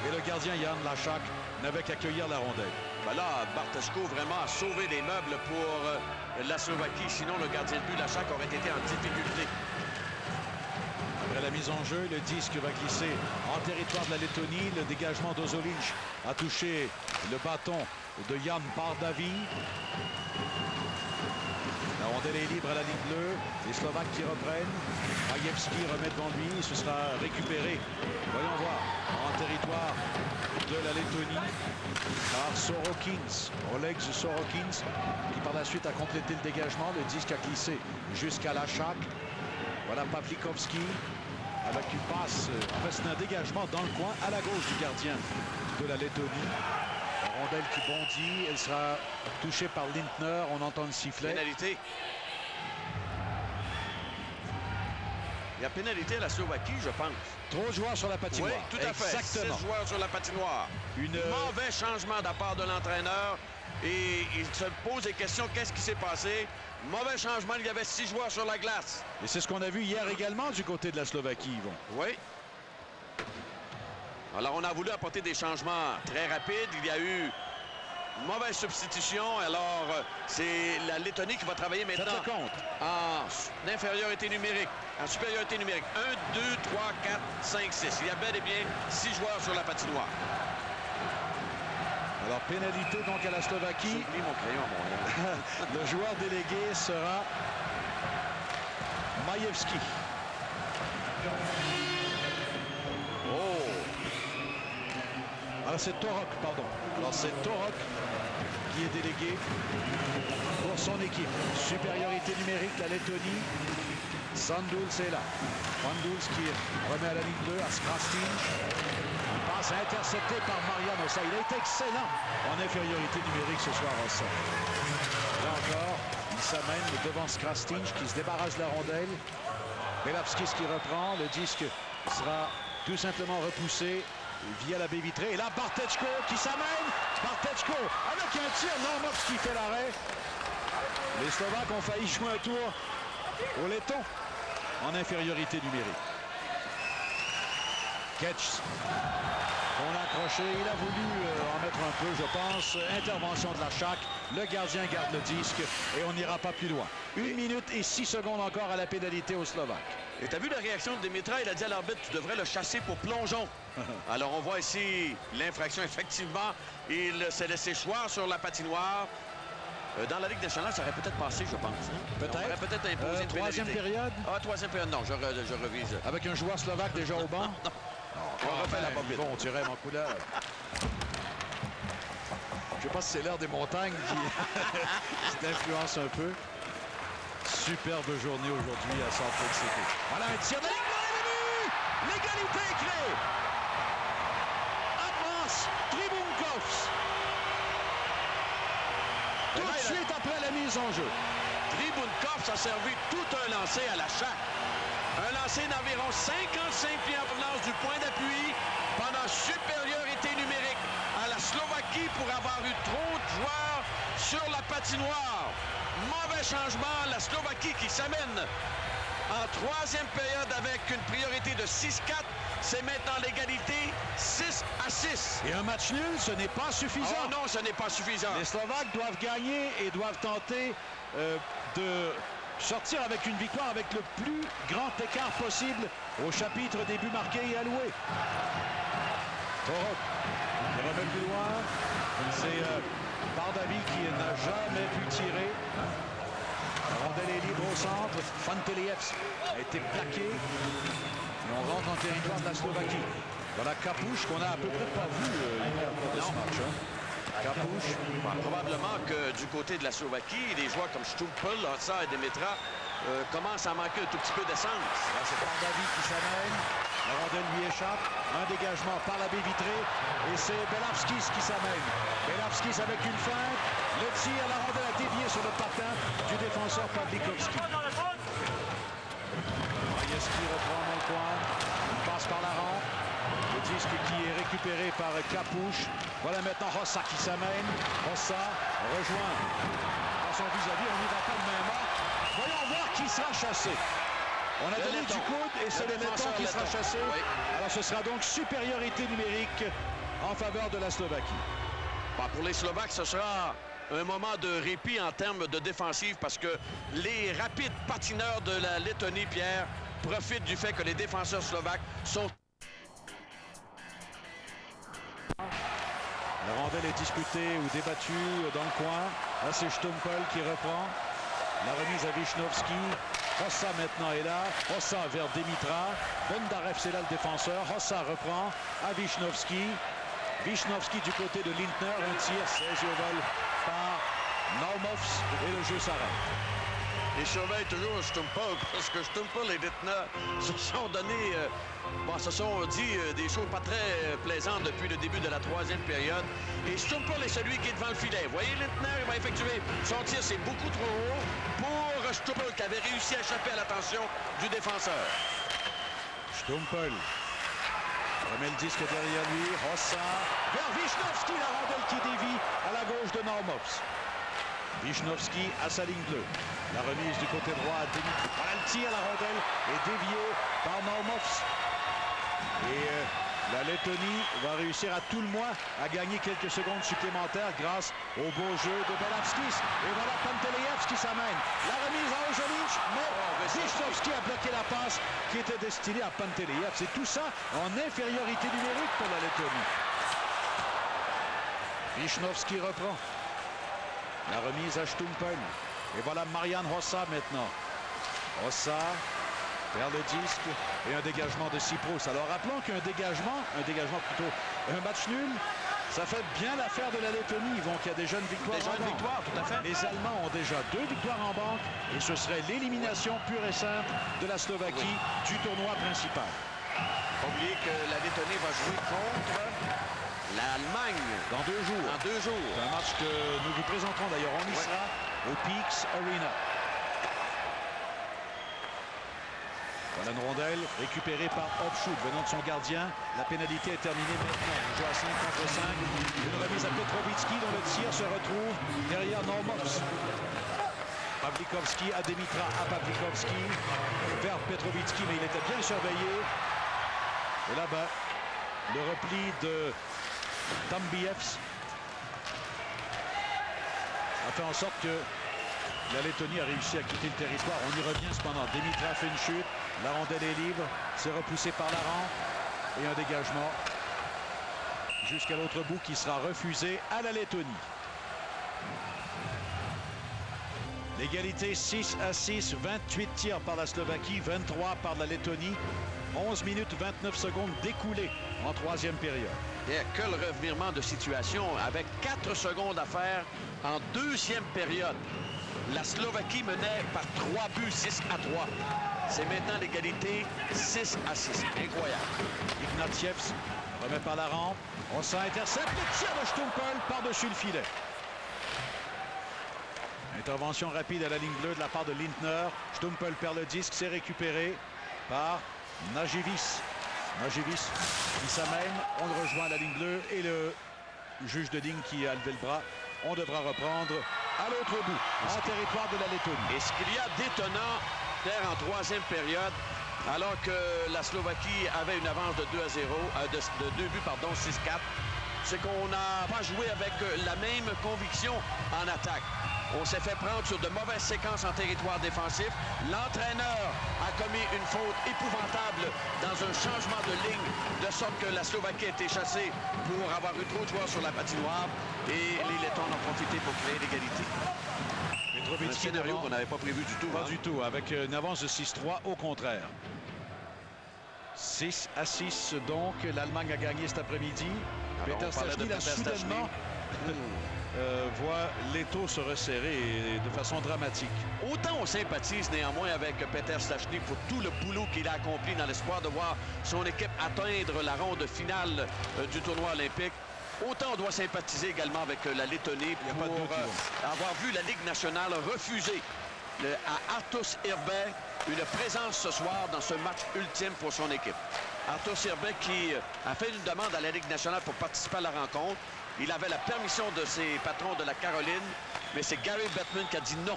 Et le gardien Jan Lachak n'avait qu'accueillir la rondelle. Ben là, Bartečko vraiment a sauvé les meubles pour la Slovaquie. Sinon, le gardien de but, Lachak, aurait été en difficulté. Après la mise en jeu, le disque va glisser en territoire de la Lettonie. Le dégagement d'Ozolinch a touché le bâton de Jan Pardavi. La rondelle est libre à la ligne bleue. Les Slovaques qui reprennent. Majewski remet devant lui. Ce sera récupéré. Voyons voir. En territoire de la Lettonie par Sorokins. Oleg Sorokins qui par la suite a complété le dégagement. Le disque a glissé jusqu'à Lachak. Voilà Pavlikovski avec une passe. En fait, c'est un dégagement dans le coin à la gauche du gardien de la Lettonie. La rondelle qui bondit, elle sera touchée par Lindner. On entend le sifflet. Pénalité. Il y a pénalité à la Slovaquie, je pense. Trop de joueurs sur la patinoire. Oui, tout à fait. Exactement. 6 joueurs sur la patinoire. Mauvais changement de la part de l'entraîneur. Et il se pose des questions. Qu'est-ce qui s'est passé? Mauvais changement. Il y avait 6 joueurs sur la glace. Et c'est ce qu'on a vu hier également du côté de la Slovaquie, Yvon. Oui. Alors, on a voulu apporter des changements très rapides. Il y a eu une mauvaise substitution. Alors, c'est la Lettonie qui va travailler maintenant Faites le compte. en infériorité numérique, en supériorité numérique. 1, 2, 3, 4, 5, 6. Il y a bel et bien 6 joueurs sur la patinoire. Alors, pénalité donc à la Slovaquie. J'ai oublié mon crayon à mon Le joueur délégué sera Majewski. Oh! Alors, c'est Torok, pardon. Alors, c'est Torok qui est délégué pour son équipe. Supériorité numérique, la Lettonie. Sanduls est là. Sanduls qui remet à la ligne bleue à Krastin. Une passe interceptée par Marian Hossa. Il a été excellent en infériorité numérique ce soir, Hossa. Là encore, il s'amène devant Krastin qui se débarrasse de la rondelle. Belavskis qui reprend. Le disque sera tout simplement repoussé via la baie vitrée. Et là, Bartečko qui s'amène. Bartečko avec un tir. Normov qui fait l'arrêt. Les Slovaques ont failli jouer un tour au laiton en infériorité numérique. Ketch, on a accroché. Il a voulu en mettre un peu, je pense. Intervention de Lachak. Le gardien garde le disque et on n'ira pas plus loin. 1 minute et 6 secondes encore à la pénalité aux Slovaques. Et tu as vu la réaction de Dimitra? Il a dit à l'arbitre, tu devrais le chasser pour plongeon. Alors, on voit ici l'infraction. Effectivement, il s'est laissé choir sur la patinoire. Dans la Ligue nationale, ça aurait peut-être passé, je pense. Hein? Peut-être. On aurait peut-être imposé une troisième pénalité. période? Ah, troisième période, non, je revise. Avec un joueur slovaque déjà au banc? Non. On refait la bobine. Bon, on dirait mon couleur. Je sais pas si c'est l'air des montagnes qui t'influence un peu. Superbe journée aujourd'hui à Salt Lake City. Voilà un tir de l'égalité est créée. Avance Tribunkovs. Tout de suite après la mise en jeu. Tribunkovs a servi tout un lancer à Lachak. Un lancer d'environ 55 pieds en provenance du point d'appui pendant supériorité numérique à la Slovaquie pour avoir eu trop de joueurs sur la patinoire. Mauvais changement, la Slovaquie qui s'amène en troisième période avec une priorité de 6-4. C'est maintenant l'égalité 6-6. Et un match nul, ce n'est pas suffisant. Oh non, ce n'est pas suffisant. Les Slovaques doivent gagner et doivent tenter de sortir avec une victoire avec le plus grand écart possible au chapitre des buts marqués et alloués. Torok qui remet plus loin. C'est Pardavi qui n'a jamais pu tirer. La rondelle est libre au centre. Pantelievs a été plaqué. Et on rentre en territoire de la Slovaquie. Voilà Kapouche qu'on a à peu près pas vu dans ce match. Kapouche. Probablement que du côté de la Slovaquie, des joueurs comme Stumpel, Hossa et Demitra commencent à manquer un tout petit peu d'essence. Là, c'est Pardavi qui s'amène. La rondelle lui échappe. Un dégagement par la baie vitrée. Et c'est Belavskis qui s'amène. Belavskis avec une feinte. Le tir, la rondelle a dévié sur le patin du défenseur Pavlikovski. Majeski reprend dans le coin. Il passe par la rampe. Le disque qui est récupéré par Kapouche. Voilà maintenant Hossa qui s'amène. Hossa rejoint dans son vis-à-vis. On n'y va pas de main morte. Voyons voir qui sera chassé. On a donné du coude et c'est le Letton qui sera chassé. Oui. Alors ce sera donc supériorité numérique en faveur de la Slovaquie. Pour les Slovaques, ce sera un moment de répit en termes de défensive parce que les rapides patineurs de la Lettonie, Pierre, profitent du fait que les défenseurs slovaques sont... La rondelle est disputée ou débattue dans le coin. Là, c'est Stumpel qui reprend. La remise à Visnovski. Hossa maintenant est là. Hossa vers Demitra. Bondarev, c'est là le défenseur. Hossa reprend à Visnovski. Visnovski du côté de Lindner. Un tir saisi au vol par Naumovs et le jeu s'arrête. Et surveille toujours Stumpel parce que Stumpel et Lindner se sont donnés, se sont dit des choses pas très plaisantes depuis le début de la troisième période. Et Stumpel est celui qui est devant le filet. Vous voyez, Lindner, il va effectuer son tir, c'est beaucoup trop haut pour Stumpel qui avait réussi à échapper à l'attention du défenseur. Stumpel remet le disque derrière lui. Hossa vers Visnovski, la rondelle qui dévie à la gauche de Naumovs. Visnovski à sa ligne bleue. La remise du côté droit à Demitra. Voilà le tir, la rondelle est déviée par Naumovs. Et la Lettonie va réussir à tout le moins à gagner quelques secondes supplémentaires grâce au beau jeu de Belavskis. Et voilà Pantelievs qui s'amène. La remise à Ojolic, mais Visnovski a bloqué la passe qui était destinée à Pantelievs. C'est tout ça en infériorité numérique pour la Lettonie. Visnovski reprend. La remise à Stumpel. Et voilà Marian Hossa maintenant. Hossa perd le disque et un dégagement de Sipros. Alors rappelons qu'un dégagement plutôt, un match nul, ça fait bien l'affaire de la Lettonie. Ils vont qu'il y a des jeunes victoires en banque. Tout à fait. Les Allemands ont déjà 2 victoires en banque et ce serait l'élimination pure et simple de la Slovaquie du tournoi principal. Pas oublier que la Lettonie va jouer contre l'Allemagne dans 2 jours. En 2 jours. C'est un match que nous vous présenterons d'ailleurs. On y sera au Peaks Arena. Voilà une rondelle récupérée par Hopchut venant de son gardien. La pénalité est terminée maintenant. On joue à 5 contre 5. Une remise à Petrovitsky dont le tir se retrouve derrière Naumovs. Pavlikovski à Demitra à Pavlikovski vers Petrovitsky, mais il était bien surveillé. Et là-bas, le repli de Tambievs a fait en sorte que la Lettonie a réussi à quitter le territoire. On y revient cependant. Demitra fait une chute. La rondelle est libre. C'est repoussé par la rampe. Et un dégagement jusqu'à l'autre bout qui sera refusé à la Lettonie. L'égalité 6-6. 28 tirs par la Slovaquie, 23 par la Lettonie. 11 minutes 29 secondes découlées en troisième période. Et quel revirement de situation avec 4 secondes à faire en deuxième période. La Slovaquie menait par 3 buts, 6-3. C'est maintenant l'égalité 6-6. Incroyable. Ignatievs remet par la rampe. On s'intercepte le tir de Stumpel par-dessus le filet. Intervention rapide à la ligne bleue de la part de Lindner. Stumpel perd le disque, c'est récupéré par Najevic. Najevic qui s'amène. On le rejoint à la ligne bleue et le juge de ligne qui a levé le bras. On devra reprendre à l'autre bout, en territoire de la Lettonie. Et ce qu'il y a d'étonnant Pierre, en troisième période, alors que la Slovaquie avait une avance de 2-0, de 2 buts, pardon, 6-4. C'est qu'on n'a pas joué avec la même conviction en attaque. On s'est fait prendre sur de mauvaises séquences en territoire défensif. L'entraîneur a commis une faute épouvantable dans un changement de ligne, de sorte que la Slovaquie a été chassée pour avoir eu trop de joueurs sur la patinoire. Et les Lettons en ont profité pour créer l'égalité. Un scénario qu'on n'avait pas prévu du tout. Pas du tout, avec une avance de 6-3, au contraire. 6-6, donc, l'Allemagne a gagné cet après-midi. Peter Stachny, là, soudainement, voit les taux se resserrer de façon dramatique. Autant on sympathise néanmoins avec Peter Stachny pour tout le boulot qu'il a accompli dans l'espoir de voir son équipe atteindre la ronde finale du tournoi olympique. Autant on doit sympathiser également avec la Lettonie pour avoir vu la Ligue nationale refuser à Arturs Irbe une présence ce soir dans ce match ultime pour son équipe. Arturs Irbe qui a fait une demande à la Ligue nationale pour participer à la rencontre. Il avait la permission de ses patrons de la Caroline, mais c'est Gary Bettman qui a dit non.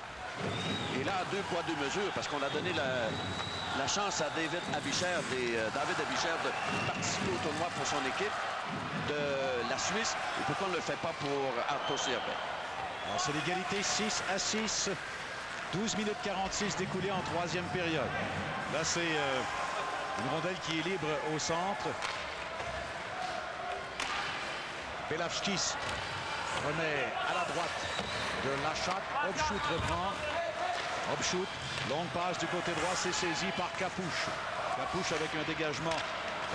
Et là, 2 poids 2 mesures, parce qu'on a donné la chance à David Abicher de participer au tournoi pour son équipe de la Suisse. Et pourquoi on ne le fait pas pour Arturs Irbe? Alors, c'est l'égalité 6-6. 12 minutes 46 découlées en troisième période. Là, c'est une rondelle qui est libre au centre. Belavskis remet à la droite de Lachak. Obchut reprend. Obchut, longue passe du côté droit, c'est saisi par Kapouche. Kapouche avec un dégagement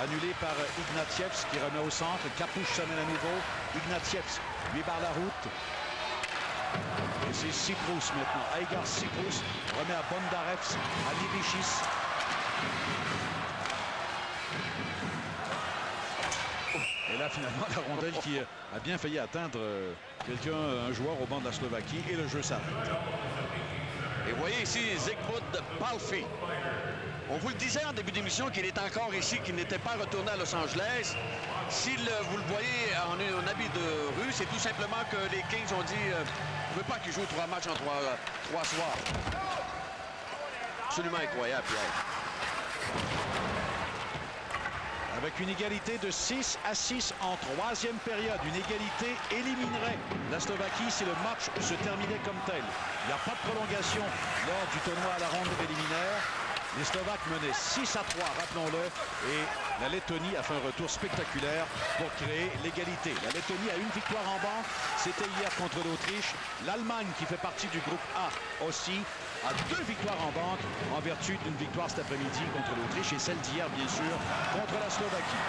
annulé par Ignatievs qui remet au centre. Kapouche s'amène à nouveau. Ignatievs lui barre la route. Et c'est Siprous maintenant. Aigar Siprous remet à Bondarevs, à Libichis. Et là, finalement, la rondelle qui a bien failli atteindre un joueur au banc de la Slovaquie. Et le jeu s'arrête. Et vous voyez ici Zygmunt Palffy. On vous le disait en début d'émission qu'il est encore ici, qu'il n'était pas retourné à Los Angeles. Si vous le voyez en habit de rue, c'est tout simplement que les Kings ont dit on ne veut pas qu'il joue 3 matchs en 3 soirs. Absolument incroyable, Pierre. Avec une égalité de 6-6 en troisième période. Une égalité éliminerait la Slovaquie si le match se terminait comme tel. Il n'y a pas de prolongation lors du tournoi à la ronde préliminaire. Les Slovaques menaient 6-3, rappelons-le, et la Lettonie a fait un retour spectaculaire pour créer l'égalité. La Lettonie a une victoire en banque, c'était hier contre l'Autriche. L'Allemagne, qui fait partie du groupe A aussi, a 2 victoires en banque en vertu d'une victoire cet après-midi contre l'Autriche et celle d'hier, bien sûr, contre la Slovaquie.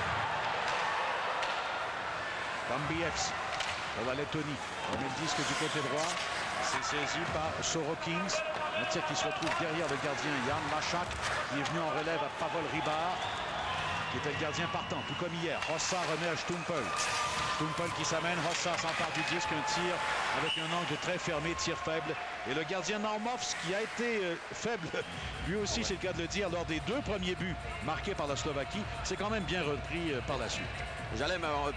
Bambievs pour la Lettonie. On met le disque du côté droit. C'est saisi par Sorokins. Un tir qui se retrouve derrière le gardien Jan Lachak, qui est venu en relève à Pavel Rybar, qui était le gardien partant, tout comme hier. Hossa remet à Stumpel. Stumpel qui s'amène. Hossa s'empare du disque. Un tir avec un angle très fermé, tir faible. Et le gardien Naumovs, qui a été faible, lui aussi, c'est le cas de le dire, lors des 2 premiers buts marqués par la Slovaquie, c'est quand même bien repris par la suite.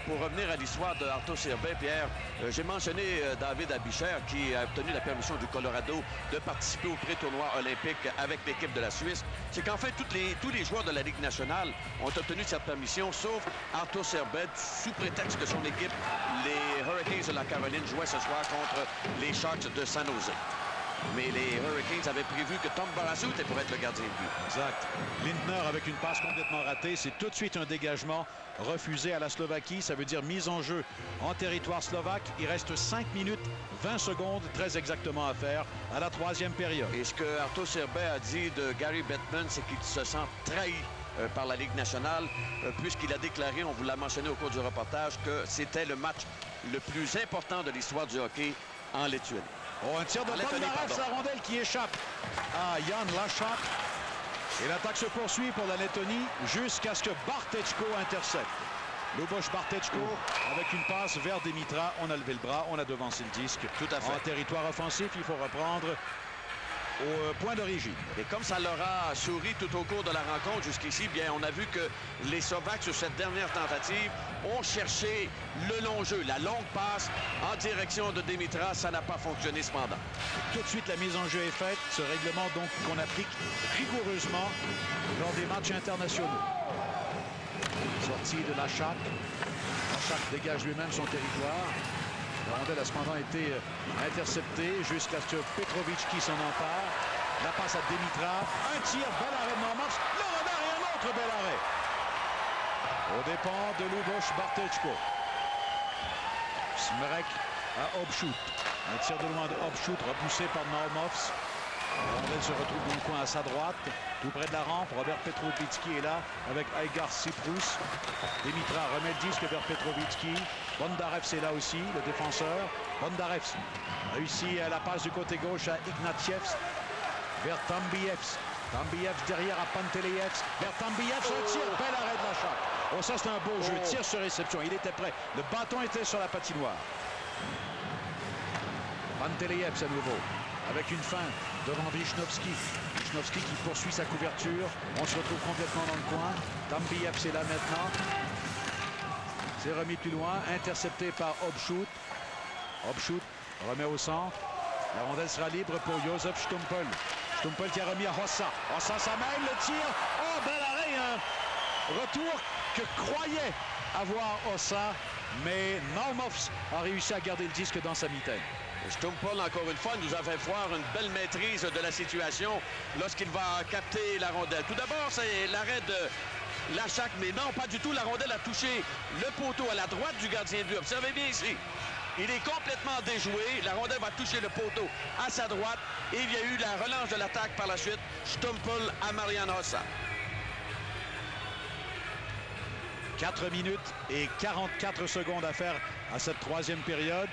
Pour revenir à l'histoire de Arturs Irbe, Pierre, j'ai mentionné David Abicher qui a obtenu la permission du Colorado de participer au pré-tournoi olympique avec l'équipe de la Suisse. C'est qu'en fait, tous les joueurs de la Ligue nationale ont obtenu cette permission, sauf Arturs Irbe, sous prétexte que son équipe, les Hurricanes de la Caroline, jouait ce soir contre les Sharks de San Jose. Mais les Hurricanes avaient prévu que Tom Barrasso était pour être le gardien de but. Exact. Lindner avec une passe complètement ratée. C'est tout de suite un dégagement refusé à la Slovaquie. Ça veut dire mise en jeu en territoire slovaque. Il reste 5 minutes 20 secondes très exactement à faire à la troisième période. Et ce que Arturs Irbe a dit de Gary Bettman, c'est qu'il se sent trahi par la Ligue nationale, puisqu'il a déclaré, on vous l'a mentionné au cours du reportage, que c'était le match le plus important de l'histoire du hockey en Lituanie. Oh, un tir de Bondarevs, la rondelle qui échappe à Jan Lachak. Et l'attaque se poursuit pour la Lettonie jusqu'à ce que Bartechko intercepte. Luboš Bartechko avec une passe vers Demitra. On a levé le bras, on a devancé le disque. Tout à fait. En territoire offensif, il faut reprendre au point d'origine. Et comme ça leur a souri tout au cours de la rencontre jusqu'ici, bien, on a vu que les Slovaques, sur cette dernière tentative, ont cherché le long jeu, la longue passe en direction de Dimitra. Ça n'a pas fonctionné cependant. Tout de suite, la mise en jeu est faite. Ce règlement, donc, qu'on applique rigoureusement lors des matchs internationaux. Sortie de Lachak. Lachak dégage lui-même son territoire. La rondelle a cependant été interceptée jusqu'à ce que Petrovicki s'en empare. La passe à Dimitra. Un tir, bel arrêt de Normofs. Le revers et un autre bel arrêt. Aux dépens de Luboš Bartečko. Smrek à Obchut. Un tir de loin de Obchut repoussé par Normofs. La rondelle se retrouve dans le coin à sa droite, tout près de la rampe. Robert Petrovicki est là avec Aigar Siprus. Dimitra remet le disque vers Petrovicki. Bondarevs est là aussi, le défenseur. Bondarevs réussit à la passe du côté gauche à Ignatievs vers Tambievs. Tambievs derrière à Panteleyevs. Vers Tambievs, un tir, bel arrêt de Lachak. Oh, ça c'est un beau jeu, tir sur réception. Il était prêt, le bâton était sur la patinoire. Panteleyevs à nouveau, avec une feinte devant Visnovski. Visnovski qui poursuit sa couverture. On se retrouve complètement dans le coin. Tambievs est là maintenant. C'est remis plus loin, intercepté par Obchut. Obchut remet au centre. La rondelle sera libre pour Josef Stumpel. Stumpel qui a remis à Hossa. Hossa s'amène, le tir. Oh, bel arrêt, un retour que croyait avoir Hossa. Mais Normofs a réussi à garder le disque dans sa mitaine. Stumpel, encore une fois, nous a fait voir une belle maîtrise de la situation lorsqu'il va capter la rondelle. Tout d'abord, c'est l'arrêt de Lachak, mais non, pas du tout. La rondelle a touché le poteau à la droite du gardien de but. Observez bien ici. Il est complètement déjoué. La rondelle va toucher le poteau à sa droite. Et il y a eu la relance de l'attaque par la suite. Stumpel à Marian Hossa. 4 minutes et 44 secondes à faire à cette troisième période.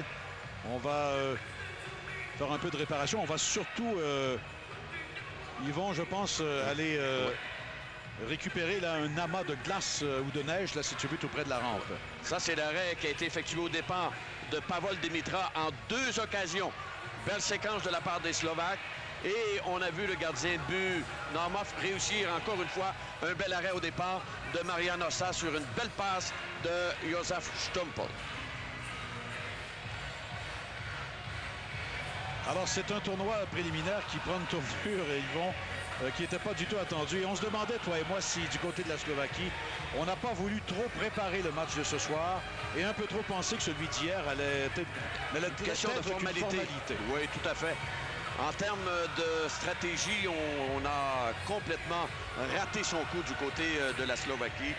On va faire un peu de réparation. On va surtout, ils vont, je pense, aller récupérer là, un amas de glace ou de neige là, situé tout près de la rampe. Ça, c'est l'arrêt qui a été effectué au départ de Pavol Dimitra en 2 occasions. Belle séquence de la part des Slovaques. Et on a vu le gardien de but, Normov, réussir encore une fois un bel arrêt au départ de Marian Hossa sur une belle passe de Josef Stumpel. Alors, c'est un tournoi préliminaire qui prend une tournure et ils vont, qui n'était pas du tout attendu. Et on se demandait, toi et moi, si du côté de la Slovaquie, on n'a pas voulu trop préparer le match de ce soir et un peu trop penser que celui d'hier allait être une question de formalité. Oui, tout à fait. En termes de stratégie, on a complètement raté son coup du côté de la Slovaquie.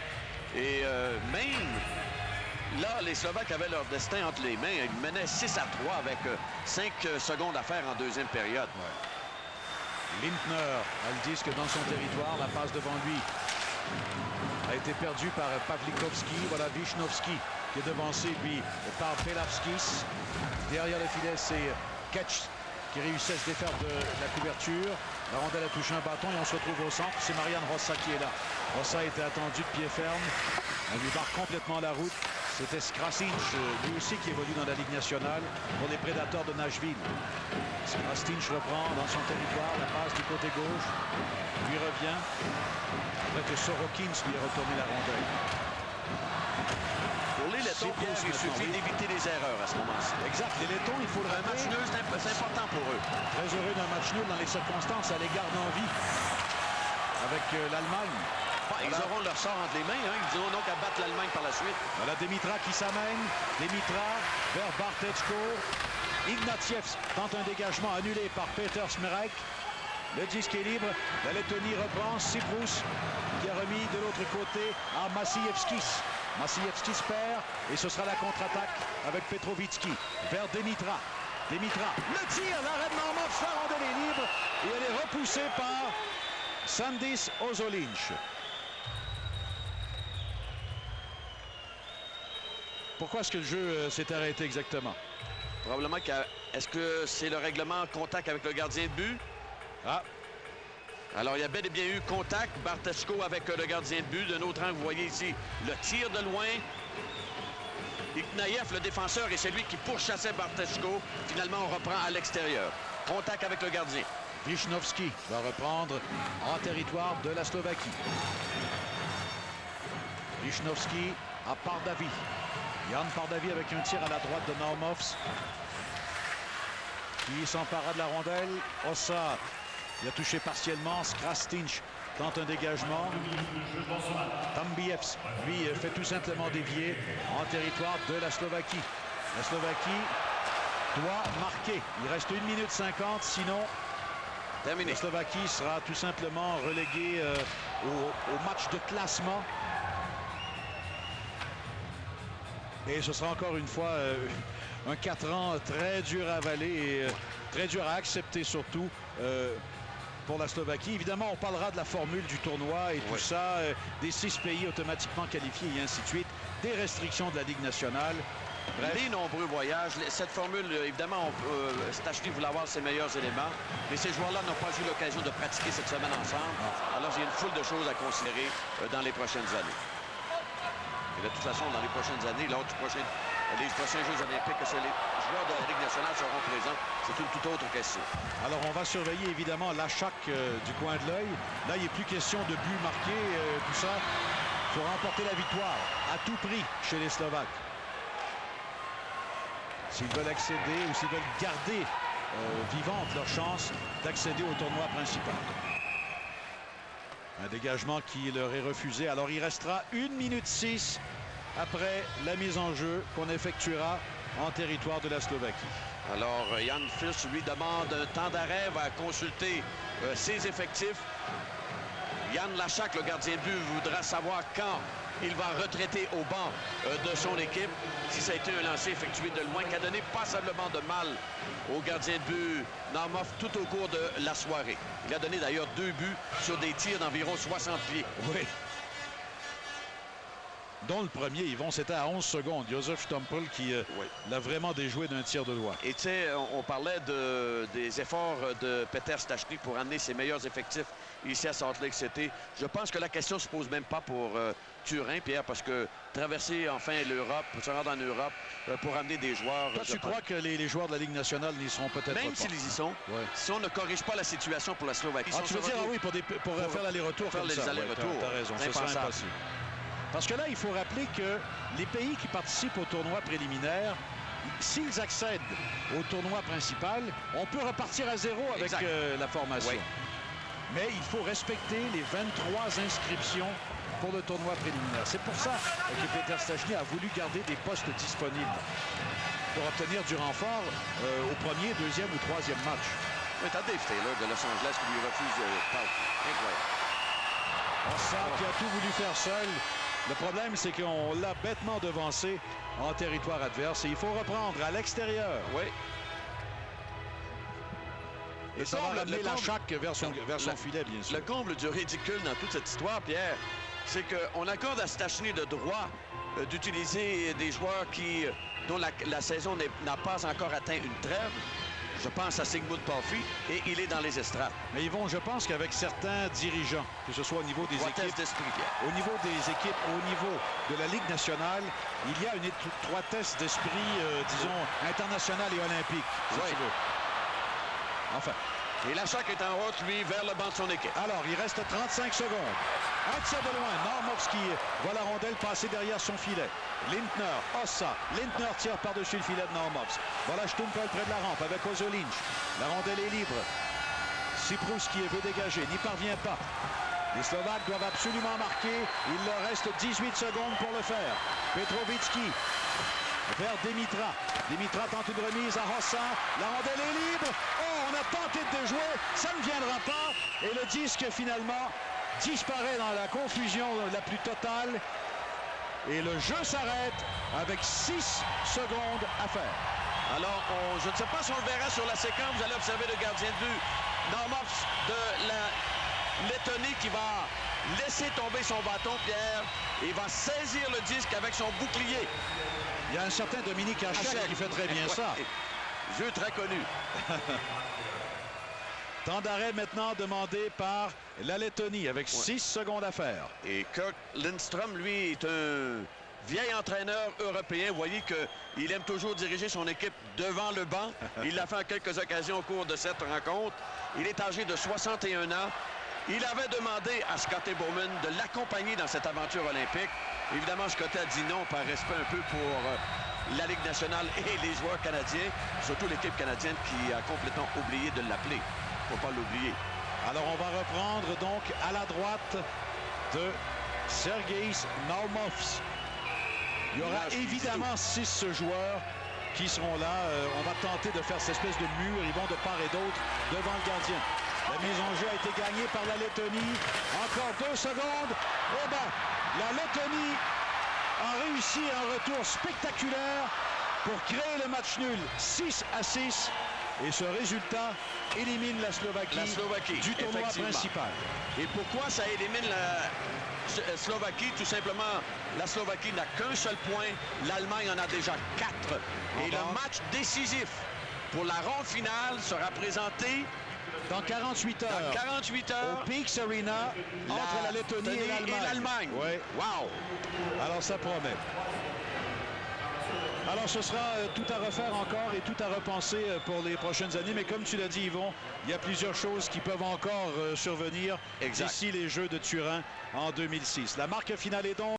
Et même là, les Slovaques avaient leur destin entre les mains. Ils menaient 6-3 avec 5 secondes à faire en deuxième période. Ouais. Lindner a le disque dans son territoire. La passe devant lui a été perdue par Pavlikovski. Voilà Visnovski qui est devancé, lui, par Pelavskis. Derrière le filet, c'est Ketch qui réussit à se défaire de la couverture. La rondelle a touché un bâton et on se retrouve au centre. C'est Marian Hossa qui est là. Hossa était attendu de pied ferme. On lui barre complètement la route. C'était Krasnic, lui aussi, qui évolue dans la Ligue nationale pour les Prédateurs de Nashville. Krasnic reprend dans son territoire la passe du côté gauche. Lui revient. Après que Sorokins lui ait retourné la rondelle. Pour les Lettons, il suffit d'éviter les erreurs à ce moment-ci. Exact. Les Lettons, il faut le rappeler. Un match nul, c'est important pour eux. Très heureux d'un match nul dans les circonstances à l'égard d'Envie avec l'Allemagne. Ils auront leur sort entre les mains. Ils auront donc à battre l'Allemagne par la suite. Voilà Dimitra qui s'amène. Dimitra vers Bartečko. Ignatievs tente un dégagement annulé par Peter Smrek. Le disque est libre. La Lettonie reprend. Siprus qui a remis de l'autre côté à Maciejewskis. Maciejewskis perd et ce sera la contre-attaque avec Petrovicki vers Dimitra. Dimitra, le tir, l'arrêt de Normov, la rondelle est libre et elle est repoussée par Sandis Ozolinsh. Pourquoi est-ce que le jeu s'est arrêté exactement? Probablement est-ce que c'est le règlement contact avec le gardien de but? Ah. Alors, il y a bel et bien eu contact. Bartečko avec le gardien de but. D'un autre angle, vous voyez ici le tir de loin. Ignaïev, le défenseur, et c'est lui qui pourchassait Bartečko. Finalement, on reprend à l'extérieur. Contact avec le gardien. Wisnowski va reprendre en territoire de la Slovaquie. Wisnowski à Pardavi. Jan Pardavi avec un tir à la droite de Naumovs. Qui s'empara de la rondelle. Ossa, il a touché partiellement. Krastinch tente un dégagement. Tambievs, lui, fait tout simplement dévier en territoire de la Slovaquie. La Slovaquie doit marquer. Il reste 1 minute 50, sinon terminé. La Slovaquie sera tout simplement reléguée au match de classement. Et ce sera encore une fois un 4 ans très dur à avaler et très dur à accepter surtout pour la Slovaquie. Évidemment, on parlera de la formule du tournoi et tout ça, des 6 pays automatiquement qualifiés et ainsi de suite, des restrictions de la Ligue nationale. Bref. Les nombreux voyages, cette formule, évidemment, Stachny voulait avoir ses meilleurs éléments, mais ces joueurs-là n'ont pas eu l'occasion de pratiquer cette semaine ensemble. Alors, il y a une foule de choses à considérer dans les prochaines années. Et de toute façon, dans les prochaines années, lors les prochains Jeux olympiques, que les joueurs de la Ligue nationale seront présents, c'est une toute autre question. Alors, on va surveiller évidemment Lachak du coin de l'œil. Là, il n'est plus question de but marqué, tout ça. Il faut remporter la victoire à tout prix chez les Slovaques. S'ils veulent accéder ou s'ils veulent garder vivante leur chance d'accéder au tournoi principal. Un dégagement qui leur est refusé. Alors il restera 1 minute 6 après la mise en jeu qu'on effectuera en territoire de la Slovaquie. Alors Jan Fils lui demande un temps d'arrêt, va consulter ses effectifs. Jan Lachak, le gardien de but, voudra savoir quand il va retraiter au banc de son équipe. Si ça a été un lancer effectué de loin, qui a donné passablement de mal au gardien de but Naumov tout au cours de la soirée. Il a donné d'ailleurs 2 buts sur des tirs d'environ 60 pieds. Oui. Dont le premier, Yvon, c'était à 11 secondes. Josef Stompel qui l'a vraiment déjoué d'un tir de doigt. Et tu sais, on parlait des efforts de Peter Stachny pour amener ses meilleurs effectifs ici à Salt Lake City. Je pense que la question ne se pose même pas pour Turin, Pierre, parce que traverser enfin l'Europe, se rendre en Europe pour amener des joueurs... Toi, tu crois que les joueurs de la Ligue nationale n'y seront peut-être pas? Même s'ils y sont, si on ne corrige pas la situation pour la Slovaquie... Ah, tu veux dire, oui, pour faire l'aller-retour comme ça. Faire les allers-retours. T'as raison, ce sera impossible. Parce que là, il faut rappeler que les pays qui participent au tournoi préliminaire, s'ils accèdent au tournoi principal, on peut repartir à zéro avec la formation. Oui. Mais il faut respecter les 23 inscriptions pour le tournoi préliminaire. C'est pour ça que Peter Stachny a voulu garder des postes disponibles pour obtenir du renfort au premier, deuxième ou troisième match. Mais t'as Dave Taylor de Los Angeles qui lui refuse incroyable. On sent qu'il a tout voulu faire seul. Le problème, c'est qu'on l'a bêtement devancé en territoire adverse et il faut reprendre à l'extérieur. Oui. Et ça va ramener Lachak vers son filet, bien sûr. Le comble du ridicule dans toute cette histoire, Pierre, c'est qu'on accorde à Stachny le droit d'utiliser des joueurs dont la saison n'a pas encore atteint une trêve. Je pense à Sigmund Palffy et il est dans les estrades. Mais Yvon, je pense qu'avec certains dirigeants, que ce soit au niveau des équipes, au niveau de la Ligue nationale, il y a une étroitesse d'esprit, disons, internationale et olympique, si tu veux. Enfin. Et Lachak est en route, lui, vers le banc de son équipe. Alors, il reste 35 secondes. Un tir de loin. Naumovs qui voit la rondelle passer derrière son filet. Lindner, Ossa. Lindner tire par-dessus le filet de Naumovs. Voilà Stumpel près de la rampe avec Ozolinch. La rondelle est libre. Siprus qui veut dégager, n'y parvient pas. Les Slovaques doivent absolument marquer. Il leur reste 18 secondes pour le faire. Petrovitsky vers Demitra. Demitra tente une remise à Hossa. La rondelle est libre. Oh, on a tenté de déjouer. Ça ne viendra pas. Et le disque, finalement, disparaît dans la confusion la plus totale. Et le jeu s'arrête avec 6 secondes à faire. Alors, je ne sais pas si on le verra sur la séquence. Vous allez observer le gardien de but, Naumovs de la Lettonie, qui va laisser tomber son bâton, Pierre. Et va saisir le disque avec son bouclier. Il y a un certain Dominique Hachek qui fait très bien ça. Jeu très connu. Temps d'arrêt maintenant demandé par la Lettonie avec 6 secondes à faire. Et Kurt Lindström, lui, est un vieil entraîneur européen. Vous voyez qu'il aime toujours diriger son équipe devant le banc. Il l'a fait en quelques occasions au cours de cette rencontre. Il est âgé de 61 ans. Il avait demandé à Scotty Bowman de l'accompagner dans cette aventure olympique. Évidemment, Scotty a dit non par respect un peu pour la Ligue nationale et les joueurs canadiens, surtout l'équipe canadienne qui a complètement oublié de l'appeler. Il ne faut pas l'oublier. Alors, on va reprendre donc à la droite de Sergejs Naumovs. Il y aura évidemment 6 joueurs qui seront là. On va tenter de faire cette espèce de mur. Ils vont de part et d'autre devant le gardien. La mise en jeu a été gagnée par la Lettonie. Encore 2 secondes. Eh bien, la Lettonie a réussi un retour spectaculaire pour créer le match nul 6-6. Et ce résultat élimine la Slovaquie du tournoi principal. Et pourquoi ça élimine la Slovaquie? Tout simplement, la Slovaquie n'a qu'un seul point. L'Allemagne en a déjà 4. Et le match décisif pour la ronde finale sera présenté dans 48 heures. Dans 48 heures. Au Peaks Arena, entre la Lettonie et l'Allemagne. Oui. Wow! Alors, ça promet. Alors, ce sera tout à refaire encore et tout à repenser pour les prochaines années. Mais comme tu l'as dit, Yvon, il y a plusieurs choses qui peuvent encore survenir d'ici les Jeux de Turin en 2006. La marque finale est donc...